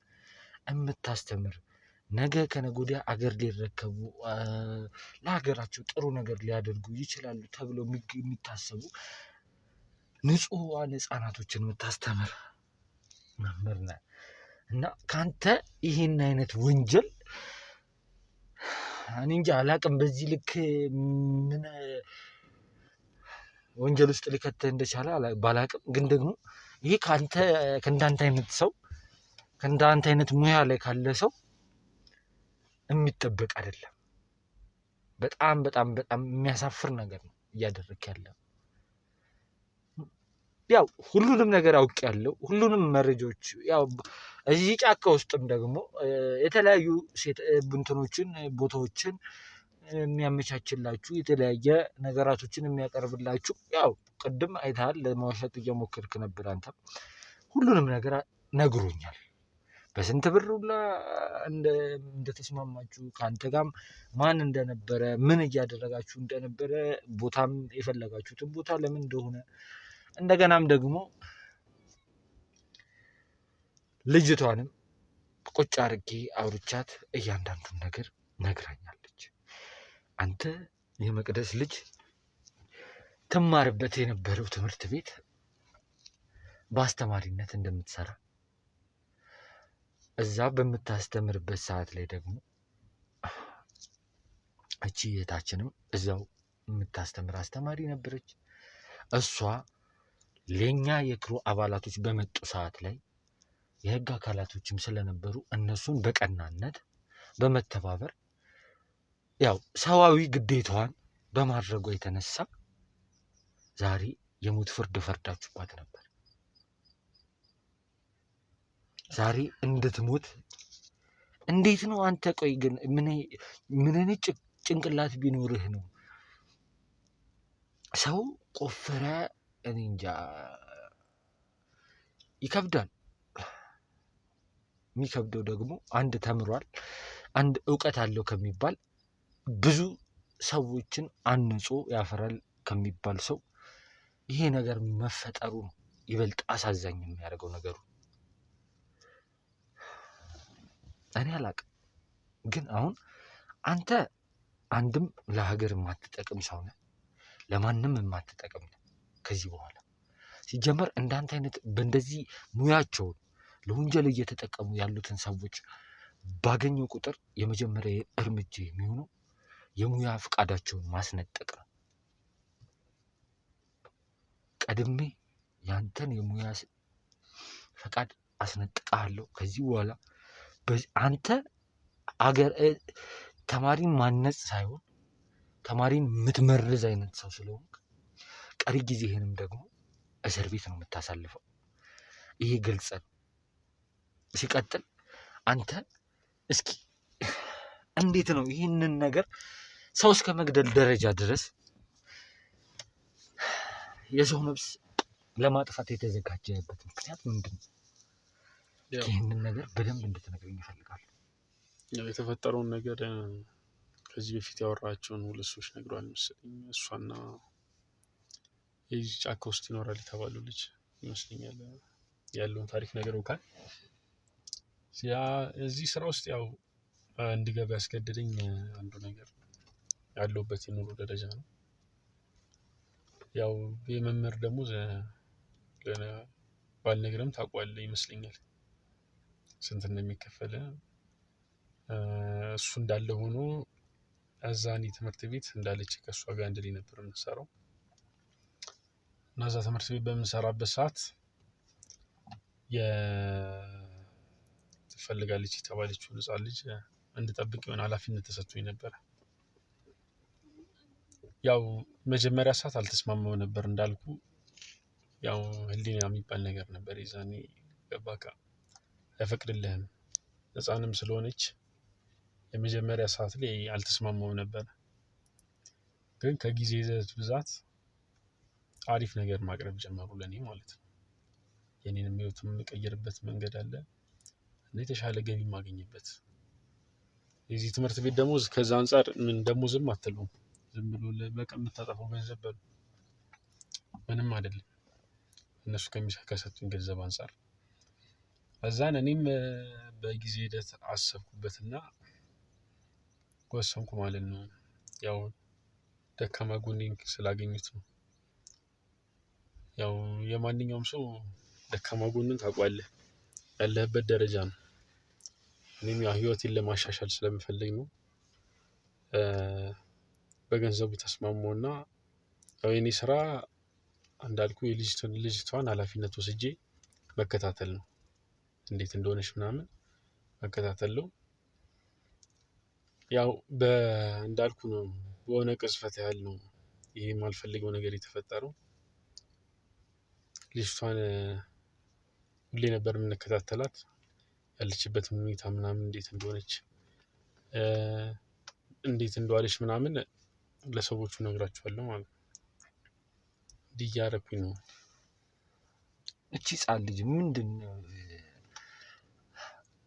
S1: የምታስተምር፣ ነገ ከነገ ወዲያ አገር ሊረከቡ ለሀገራቸው ጥሩ ነገር ሊያደርጉ ይችላሉ ተብለው የሚታሰቡ ንጹሐን ህፃናቶችን የምታስተምር መምህር ነህ እና ከአንተ ይህን አይነት ወንጀል እኔ እንጃ አላቅም። በዚህ ልክ ምን ወንጀል ውስጥ ሊከተህ እንደቻለ ባላቅም፣ ግን ደግሞ ይሄ ከእንዳንተ አይነት ሰው ከእንዳንተ አይነት ሙያ ላይ ካለ ሰው የሚጠበቅ አይደለም። በጣም በጣም በጣም የሚያሳፍር ነገር ነው እያደረግክ ያለው። ያው ሁሉንም ነገር አውቄያለሁ፣ ሁሉንም መረጃዎች ያው እዚህ ጫካ ውስጥም ደግሞ የተለያዩ እንትኖችን ቦታዎችን የሚያመቻችላችሁ የተለያየ ነገራቶችን የሚያቀርብላችሁ ያው ቅድም አይተሃል፣ ለማዋሸት እየሞከርክ ነበር። አንተ ሁሉንም ነገር ነግሮኛል። በስንት ብር ሁላ እንደተስማማችሁ ከአንተ ጋርም ማን እንደነበረ ምን እያደረጋችሁ እንደነበረ ቦታም የፈለጋችሁትን ቦታ ለምን እንደሆነ እንደገናም ደግሞ ልጅቷንም ቁጭ አድርጌ አውርቻት እያንዳንዱን ነገር ነግራኛለች። አንተ የመቅደስ ልጅ ትማርበት የነበረው ትምህርት ቤት በአስተማሪነት እንደምትሰራ እዛ በምታስተምርበት ሰዓት ላይ ደግሞ እቺ እህታችንም እዛው የምታስተምር አስተማሪ ነበረች። እሷ ለኛ የክሩ አባላቶች በመጡ ሰዓት ላይ የህግ አካላቶችም ስለነበሩ እነሱን በቀናነት በመተባበር ያው ሰዋዊ ግዴታዋን በማድረጓ የተነሳ ዛሬ የሞት ፍርድ ፈርዳችሁባት ነበር። ዛሬ እንድትሞት እንዴት ነው አንተ? ቆይ ግን ምን አይነት ጭንቅላት ቢኖርህ ነው ሰው ቆፍረ? እኔ እንጃ፣ ይከብዳል። የሚከብደው ደግሞ አንድ ተምሯል፣ አንድ እውቀት አለው ከሚባል ብዙ ሰዎችን አንጾ ያፈራል ከሚባል ሰው ይሄ ነገር መፈጠሩ ነው ይበልጥ አሳዛኝ የሚያደርገው ነገሩ። እኔ አላቅም፣ ግን አሁን አንተ አንድም ለሀገር የማትጠቅም ሰው ነህ፣ ለማንም የማትጠቅም ነህ። ከዚህ በኋላ ሲጀመር እንዳንተ አይነት በእንደዚህ ሙያቸውን ለወንጀል እየተጠቀሙ ያሉትን ሰዎች ባገኘው ቁጥር የመጀመሪያ እርምጃ የሚሆነው የሙያ ፈቃዳቸውን ማስነጠቅ ነው። ቀድሜ ያንተን የሙያ ፈቃድ አስነጥቃለሁ። ከዚህ በኋላ አንተ ተማሪን ማነጽ ሳይሆን ተማሪን የምትመርዝ አይነት ሰው ስለሆንክ ቀሪ ጊዜህንም ደግሞ እስር ቤት ነው የምታሳልፈው። ይሄ ግልጽ ነው። ሲቀጥል አንተ እስኪ እንዴት ነው ይህንን ነገር ሰው እስከ መግደል ደረጃ ድረስ የሰው ነፍስ ለማጥፋት የተዘጋጀበት ምክንያት ምንድን ነው? ይህንን ነገር በደንብ እንድትነግረኝ ይፈልጋል።
S5: የተፈጠረውን ነገር ከዚህ በፊት ያወራቸውን ሁለት ሰዎች ነግረዋል መሰለኝ። እሷና የዚህ ጫካ ውስጥ ይኖራል የተባለው ልጅ ይመስለኛል ያለውን ታሪክ ነግረውታል። እዚህ ስራ ውስጥ ያው እንድገባ ያስገደደኝ አንዱ ነገር ያለውበት የኑሮ ደረጃ ነው። ያው የመምህር ደግሞ ባልነግርም ታውቀዋለህ ይመስለኛል ስንት እንደሚከፈል። እሱ እንዳለ ሆኖ እዛኔ ትምህርት ቤት እንዳለች ከእሷ ጋር አንድ ላይ ነበር የምንሰራው እና እዛ ትምህርት ቤት በምንሰራበት ሰዓት ትፈልጋለች የተባለችው ህፃን ልጅ እንድጠብቅ የሆነ ኃላፊነት ተሰጥቶኝ ነበረ ያው መጀመሪያ ሰዓት አልተስማማው ነበር እንዳልኩ። ያው ህሊና የሚባል ነገር ነበር የዛኔ ገባካ አይፈቅድልህም። ህፃንም ስለሆነች የመጀመሪያ ሰዓት ላይ አልተስማማው ነበር። ግን ከጊዜ ብዛት አሪፍ ነገር ማቅረብ ጀመሩ ለኔ ማለት ነው። የኔንም ህይወት የምቀይርበት መንገድ አለ እና የተሻለ ገቢ የማገኝበት። የዚህ ትምህርት ቤት ደሞዝ ከዛ አንፃር ምን ደሞዝም አትሉም፣ ዝም ብሎ በቀን የምታጠፋው ገንዘብ በሉ ምንም አይደለም እነሱ ከሰጡኝ ገንዘብ አንፃር። ከዛን እኔም በጊዜ ሂደት አሰብኩበትና ወሰንኩ ማለት ነው። ያው ደካማ ጎኔን ስላገኙት ነው። ያው የማንኛውም ሰው ደካማ ጎንን ታውቃለህ፣ ያለህበት ደረጃ ነው። እኔም ያው ህይወቴን ለማሻሻል ስለምፈልግ ነው በገንዘቡ ተስማማውና ያው የኔ ስራ እንዳልኩ ልጅቷን ኃላፊነት ወስጄ መከታተል ነው። እንዴት እንደሆነች ምናምን መከታተል ነው። ያው እንዳልኩ ነው በሆነ ቅጽበት ያህል ነው ይሄ የማልፈልገው ነገር የተፈጠረው። ልጅቷን ሁሌ ነበር የምንከታተላት ያለችበትን ሁኔታ ምናምን እንዴት እንደሆነች እንዴት እንደዋለች ምናምን ለሰዎቹ ነግራቸዋለሁ ማለት ነው። እንዲህ እያደረኩኝ ነው።
S1: እቺ ህፃን ልጅ ምንድነው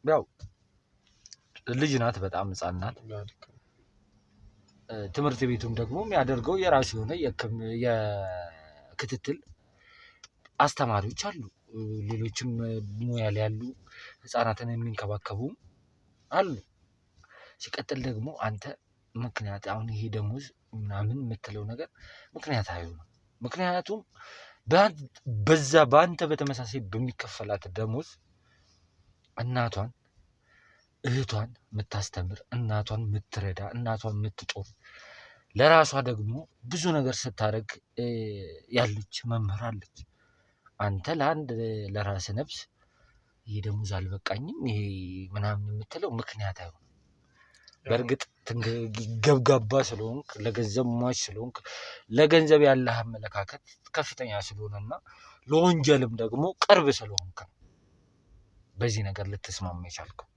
S1: ያው ልጅ ናት፣ በጣም ህፃን ናት። ትምህርት ቤቱም ደግሞ የሚያደርገው የራሱ የሆነ የክትትል አስተማሪዎች አሉ። ሌሎችም ሙያ ላይ ያሉ ህፃናትን የሚንከባከቡ አሉ። ሲቀጥል ደግሞ አንተ ምክንያት አሁን ይሄ ደሞዝ ምናምን የምትለው ነገር ምክንያት አይሆንም። ምክንያቱም በዛ በአንተ በተመሳሳይ በሚከፈላት ደሞዝ እናቷን እህቷን የምታስተምር፣ እናቷን የምትረዳ፣ እናቷን የምትጦር፣ ለራሷ ደግሞ ብዙ ነገር ስታደርግ ያለች መምህር አለች። አንተ ለአንድ ለራስ ነፍስ ይሄ ደሞዝ አልበቃኝም ይሄ ምናምን የምትለው ምክንያት አይሆንም። በእርግጥ ገብጋባ ስለሆንክ፣ ለገንዘብ ሟች ስለሆንክ፣ ለገንዘብ ያለህ አመለካከት ከፍተኛ ስለሆነና ለወንጀልም ደግሞ ቅርብ ስለሆንክ በዚህ ነገር ልትስማማ የቻልከው።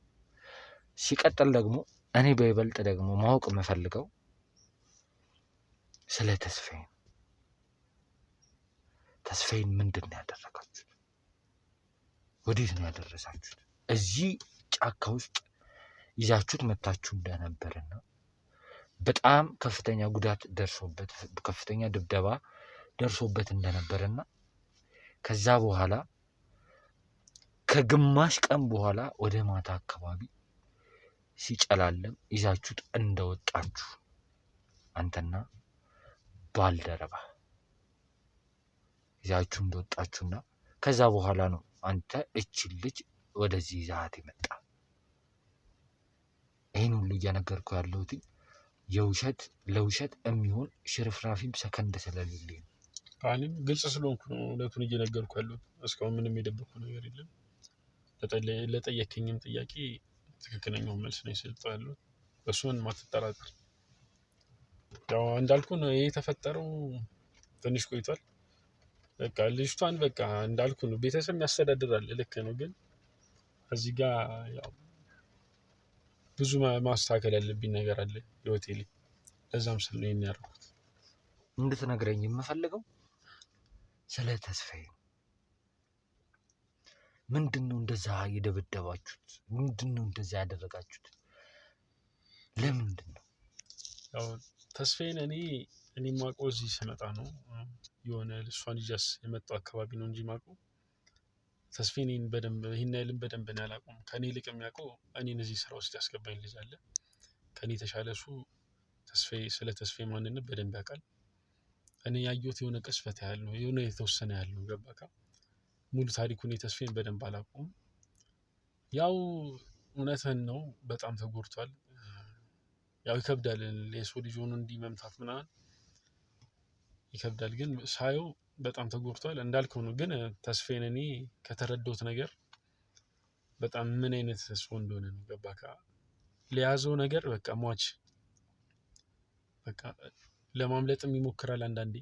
S1: ሲቀጥል ደግሞ እኔ በይበልጥ ደግሞ ማወቅ የምፈልገው ስለ ተስፋዬ ነው። ተስፋዬን ምንድን ነው ያደረጋችሁት? ወዴት ነው ያደረሳችሁት? እዚህ ጫካ ውስጥ ይዛችሁት መታችሁ እንደነበርና በጣም ከፍተኛ ጉዳት ደርሶበት ከፍተኛ ድብደባ ደርሶበት እንደነበርና ከዛ በኋላ ከግማሽ ቀን በኋላ ወደ ማታ አካባቢ ሲጨላለም ይዛችሁት እንደወጣችሁ አንተና ባልደረባ ይዛችሁ እንደወጣችሁና ከዛ በኋላ ነው አንተ እችን ልጅ ወደዚህ ይዛት የመጣ። ይህን ሁሉ እያነገርኩ ያለሁት የውሸት ለውሸት የሚሆን ሽርፍራፊም ሰከንድ ስለሌለኝ ነው።
S5: እኔም ግልጽ ስለሆንኩ ነው እውነቱን እየነገርኩ ያለሁት። እስካሁን ምንም የደበኩ ነገር የለም። ለጠየከኝም ጥያቄ ትክክለኛውን መልስ ነው የሰጠው ያለሁት። በሱ ምንም አትጠራጠር። ያው እንዳልኩ ነው ይሄ የተፈጠረው ትንሽ ቆይቷል። በቃ ልጅቷን በቃ እንዳልኩ ነው ቤተሰብ ያስተዳድራል፣ ልክ ነው። ግን እዚህ ጋር ያው ብዙ ማስተካከል ያለብኝ ነገር አለ ህይወቴ ላይ። ለዛም ስል ነው ያደረኩት።
S1: እንድትነግረኝ የምፈልገው ስለ ተስፋዬ ምንድን ነው እንደዛ የደበደባችሁት? ምንድን ነው እንደዛ ያደረጋችሁት? ለምንድን ነው?
S5: ያው ተስፋዬን እኔ የማውቀው እዚህ ስመጣ ነው። የሆነ እሷን ይዣስ የመጣው አካባቢ ነው እንጂ የማውቀው ተስፋዬን በደንብ ይሄን ያህልም በደንብ ነው ያላውቀውም። ከኔ ይልቅ የሚያውቀው እኔን እዚህ ስራ ውስጥ ያስገባኝ ልጅ አለ። ከኔ የተሻለ እሱ ስለ ተስፋዬ ማንነት በደንብ ያውቃል። እኔ ያየሁት የሆነ ቅስፈት ያህል ነው፣ የሆነ የተወሰነ ያህል ነው። ገባካ? ሙሉ ታሪኩን የተስፋዬን በደንብ አላውቀውም። ያው እውነትህን ነው፣ በጣም ተጎድቷል። ያው ይከብዳል፣ የሰው ልጅ ሆኖ እንዲህ መምታት ምናምን ይከብዳል። ግን ሳየው በጣም ተጎድቷል እንዳልከው ነው። ግን ተስፋዬን እኔ ከተረዳሁት ነገር በጣም ምን አይነት ሰው እንደሆነ ነው። ገባካ? ለያዘው ነገር በቃ ሟች፣ በቃ ለማምለጥም ይሞክራል አንዳንዴ።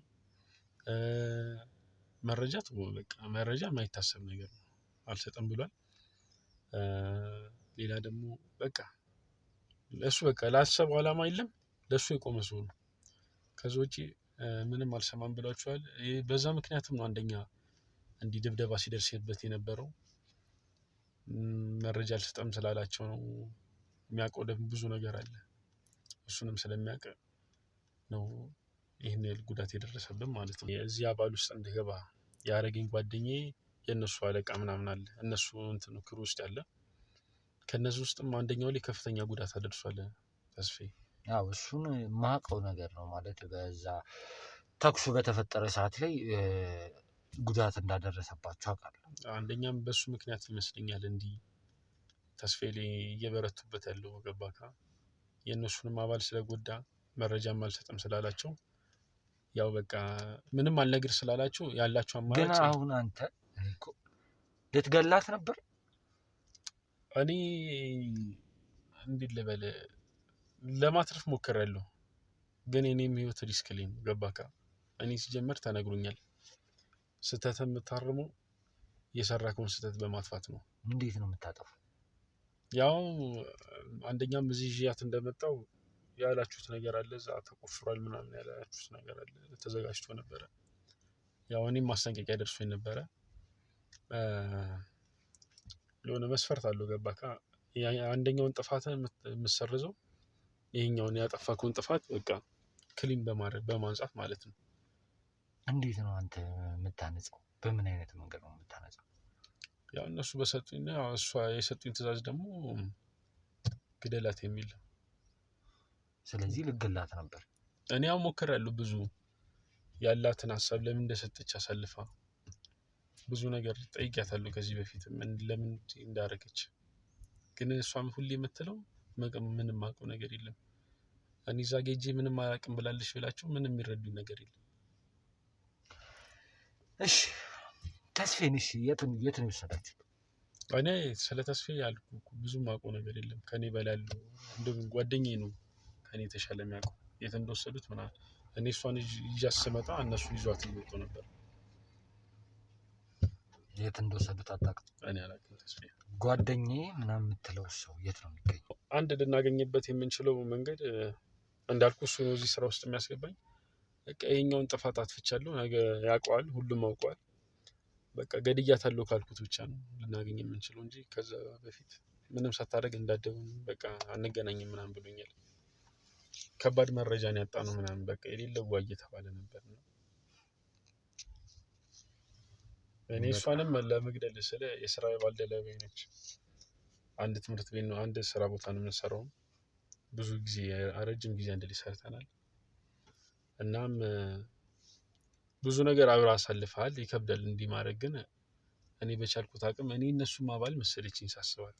S5: መረጃ በቃ መረጃ የማይታሰብ ነገር ነው፣ አልሰጥም ብሏል። ሌላ ደግሞ በቃ ለሱ በቃ ላሰበው ዓላማ የለም፣ ለሱ የቆመ ሰው ነው። ከዛ ውጪ ምንም አልሰማም ብሏቸዋል። በዛ ምክንያትም ነው አንደኛ እንዲህ ድብደባ ሲደርስበት የነበረው። መረጃ አልሰጠም ስላላቸው ነው። የሚያውቀው ደግሞ ብዙ ነገር አለ፣ እሱንም ስለሚያውቅ ነው ይህን ያህል ጉዳት የደረሰብን ማለት ነው። እዚህ አባል ውስጥ እንድገባ ያደረገኝ ጓደኛዬ የእነሱ አለቃ ምናምን አለ፣ እነሱ እንትን ክሩ ውስጥ ያለ። ከነዚህ ውስጥም አንደኛው ላይ ከፍተኛ ጉዳት አደርሷል ተስፋዬ።
S1: ያው እሱን የማውቀው ነገር ነው ማለት በዛ ተኩሱ በተፈጠረ ሰዓት ላይ ጉዳት እንዳደረሰባቸው አውቃለሁ።
S5: አንደኛም በሱ ምክንያት ይመስለኛል እንዲህ ተስፋዬ ላይ እየበረቱበት ያለው ገባካ። የእነሱንም አባል ስለጎዳ መረጃም አልሰጥም ስላላቸው ያው በቃ ምንም አልነግር ስላላቸው ያላቸው አማራጭ።
S1: ግን አሁን አንተ ልትገላት ነበር?
S5: እኔ እንዴት ልበል ለማትረፍ ሞክሬያለሁ፣ ግን እኔም ህይወት ሪስክ ላይ ነው ገባካ። እኔ ሲጀመር ተነግሮኛል ስህተት የምታርመው የሰራከውን ስህተት በማጥፋት ነው።
S1: እንዴት ነው የምታጠፋው?
S5: ያው አንደኛም እዚህ ይዣት እንደመጣው ያላችሁት ነገር አለ፣ እዛ ተቆፍሯል ምናምን ያላችሁት ነገር አለ፣ ተዘጋጅቶ ነበረ። ያው እኔም ማስጠንቀቂያ ደርሶኝ ነበረ። የሆነ መስፈርት አለው ገባካ። አንደኛውን ጥፋት የምትሰርዘው ይሄኛውን ያጠፋከውን ጥፋት በቃ ክሊን በማድረግ በማንጻት ማለት ነው።
S1: እንዴት ነው አንተ የምታነጻው? በምን አይነት መንገድ ነው የምታነጻው?
S5: ያው እነሱ በሰጡኝ እሷ የሰጡኝ ትዕዛዝ ደግሞ ግደላት የሚል።
S1: ስለዚህ ልገላት ነበር።
S5: እኔ ያው ሞክሬያለሁ ብዙ ያላትን ሀሳብ ለምን እንደሰጠች አሳልፋ ብዙ ነገር ጠይቂያታለሁ ከዚህ በፊት ለምን እንዳደረገች። ግን እሷም ሁሌ የምትለው ምንም አውቀው ነገር የለም፣ እኔ እዛ ጋ ሄጄ ምንም አላውቅም ብላለች ብላቸው ምንም የሚረዱኝ ነገር የለም።
S1: እሺ ተስፋዬን እሺ የት ነው የወሰዳችሁት?
S5: እኔ ስለ ተስፋዬ ያልኩህ ብዙም አውቀው ነገር የለም። ከኔ በላይ ያለው እንደውም ጓደኛዬ ነው ከኔ የተሻለ የሚያውቀው የት እንደወሰዱት ምናምን። እኔ እሷን ይዣት ስመጣ እነሱ ይዟት እየወጡ ነበር።
S1: የት እንደወሰዱት አታውቅም?
S5: እኔ አላውቅም። ተስፋዬ
S1: ጓደኛዬ ምናምን የምትለው ሰው የት ነው የሚገኘው?
S5: አንድ ልናገኝበት የምንችለው መንገድ እንዳልኩ እሱ ነው እዚህ ስራ ውስጥ የሚያስገባኝ። በቃ ይሄኛውን ጥፋት አጥፍቻለሁ፣ ነገ ያውቀዋል፣ ሁሉም አውቀዋል። በቃ ገድያታለሁ ካልኩት ብቻ ነው ልናገኝ የምንችለው እንጂ ከዛ በፊት ምንም ሳታደርግ እንዳደቡን በቃ አንገናኝም ምናምን ብሎኛል። ከባድ መረጃን ያጣ ነው ምናምን በቃ የሌለው ዋ እየተባለ ነበር ነው። እኔ እሷንም ለመግደል ስለ የስራ ባልደረባዬ ነች። አንድ ትምህርት ቤት ነው፣ አንድ ስራ ቦታ ነው የምንሰራው። ብዙ ጊዜ ረጅም ጊዜ አንድ ላይ ሰርተናል። እናም ብዙ ነገር አብረን አሳልፈሃል። ይከብዳል እንዲህ ማድረግ፣ ግን እኔ በቻልኩት አቅም እኔ እነሱም አባል መሰለችኝ ሳስባት።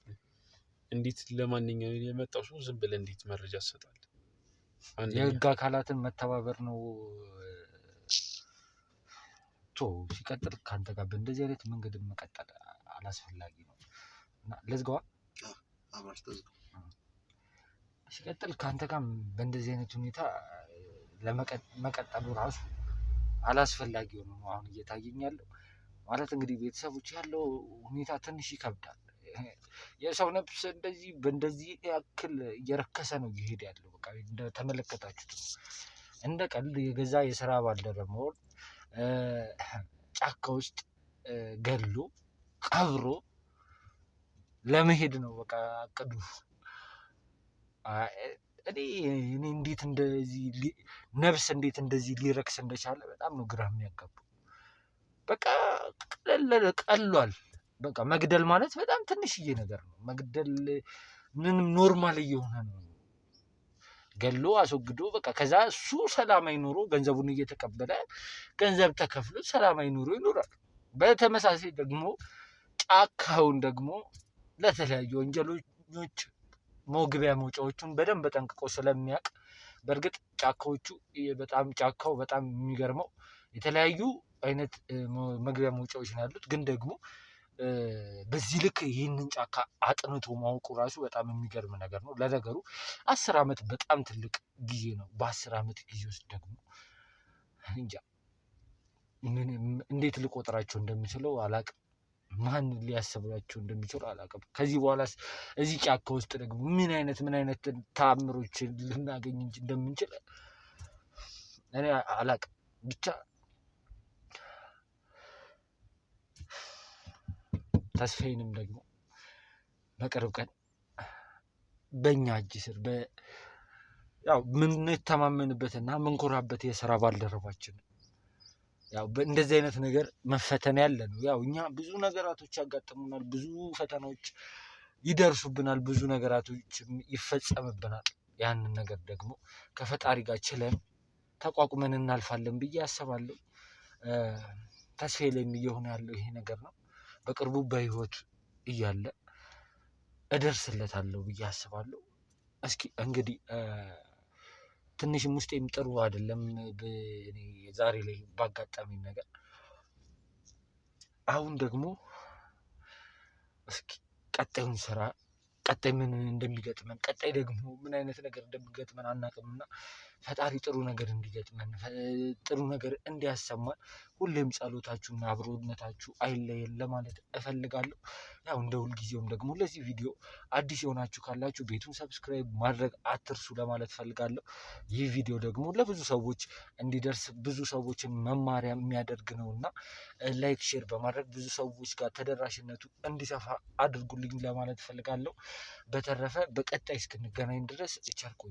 S5: እንዴት ለማንኛውም የመጣው ሰው ዝም ብለህ እንዴት መረጃ ትሰጣለህ?
S1: የህግ አካላትን መተባበር ነው። ሲቀጥል ከአንተ ጋር በእንደዚህ አይነት መንገድ መቀጠል አላስፈላጊ ነው እና ለዝጋዋ። ሲቀጥል ከአንተ ጋር በእንደዚህ አይነት ሁኔታ መቀጠሉ ራሱ አላስፈላጊ ሆኖ ነው አሁን እየታየኝ ያለው። ማለት እንግዲህ ቤተሰቦች ያለው ሁኔታ ትንሽ ይከብዳል። የሰው ነፍስ እንደዚህ በእንደዚህ ያክል እየረከሰ ነው እየሄደ ያለው። በቃ እንደተመለከታችሁት ነው። እንደ ቀልድ የገዛ የስራ ባልደረባውን ጫካ ውስጥ ገሎ ቀብሮ ለመሄድ ነው በቃ አቅዱ። እኔ እንዴት እንደዚህ ነፍስ እንዴት እንደዚህ ሊረክስ እንደቻለ በጣም ነው ግራ የሚያጋባው። በቃ ቀሏል። በቃ መግደል ማለት በጣም ትንሽዬ ነገር ነው። መግደል ምንም ኖርማል እየሆነ ነው። ገሎ አስወግዶ በቃ ከዛ እሱ ሰላማዊ ኑሮ ገንዘቡን እየተቀበለ ገንዘብ ተከፍሎ ሰላማዊ ኑሮ ይኖራል። በተመሳሳይ ደግሞ ጫካውን ደግሞ ለተለያዩ ወንጀሎች መግቢያ መውጫዎቹን በደንብ ጠንቅቆ ስለሚያውቅ፣ በእርግጥ ጫካው በጣም የሚገርመው የተለያዩ አይነት መግቢያ መውጫዎች ነው ያሉት። ግን ደግሞ በዚህ ልክ ይህንን ጫካ አጥንቶ ማወቁ ራሱ በጣም የሚገርም ነገር ነው። ለነገሩ 10 ዓመት በጣም ትልቅ ጊዜ ነው። በ10 ዓመት ጊዜ ውስጥ ደግሞ እንጃ እንዴት ልቆጥራቸው እንደሚችለው አላቅም። ማን ሊያስብላቸው እንደሚችለው አላቅም። ከዚህ በኋላ እዚህ ጫካ ውስጥ ደግሞ ምን አይነት ተአምሮችን ልናገኝ እንደምንችል እኔ አላቅም። ብቻ ተስፋዬንም ደግሞ በቅርብ ቀን በእኛ እጅ ስር ያው የምንተማመንበትና የምንኮራበት የስራ ባልደረባችን ያው እንደዚህ አይነት ነገር መፈተን ያለ ነው። ያው እኛ ብዙ ነገራቶች ያጋጥሙናል፣ ብዙ ፈተናዎች ይደርሱብናል፣ ብዙ ነገራቶች ይፈጸምብናል። ያንን ነገር ደግሞ ከፈጣሪ ጋር ችለን ተቋቁመን እናልፋለን ብዬ አስባለሁ። ተስፋዬ ላይም እየሆነ ያለው ይሄ ነገር ነው። በቅርቡ በህይወት እያለ እደርስለታለሁ ብዬ አስባለሁ። እስኪ እንግዲህ ትንሽም ውስጤም ጥሩ አይደለም ዛሬ ላይ ባጋጠመኝ ነገር። አሁን ደግሞ እስኪ ቀጣዩን ስራ ቀጣይ ምን እንደሚገጥመን ቀጣይ ደግሞ ምን አይነት ነገር እንደሚገጥመን አናውቅምና ፈጣሪ ጥሩ ነገር እንዲገጥመን ጥሩ ነገር እንዲያሰማን ሁሌም ጸሎታችሁና አብሮነታችሁ አይለየን ለማለት እፈልጋለሁ። ያው እንደ ሁልጊዜውም ደግሞ ለዚህ ቪዲዮ አዲስ የሆናችሁ ካላችሁ ቤቱን ሰብስክራይብ ማድረግ አትርሱ ለማለት እፈልጋለሁ። ይህ ቪዲዮ ደግሞ ለብዙ ሰዎች እንዲደርስ ብዙ ሰዎችን መማሪያ የሚያደርግ ነውና ላይክ፣ ሼር በማድረግ ብዙ ሰዎች ጋር ተደራሽነቱ እንዲሰፋ አድርጉልኝ ለማለት እፈልጋለሁ። በተረፈ በቀጣይ እስክንገናኝ ድረስ ቸር ቆዩ።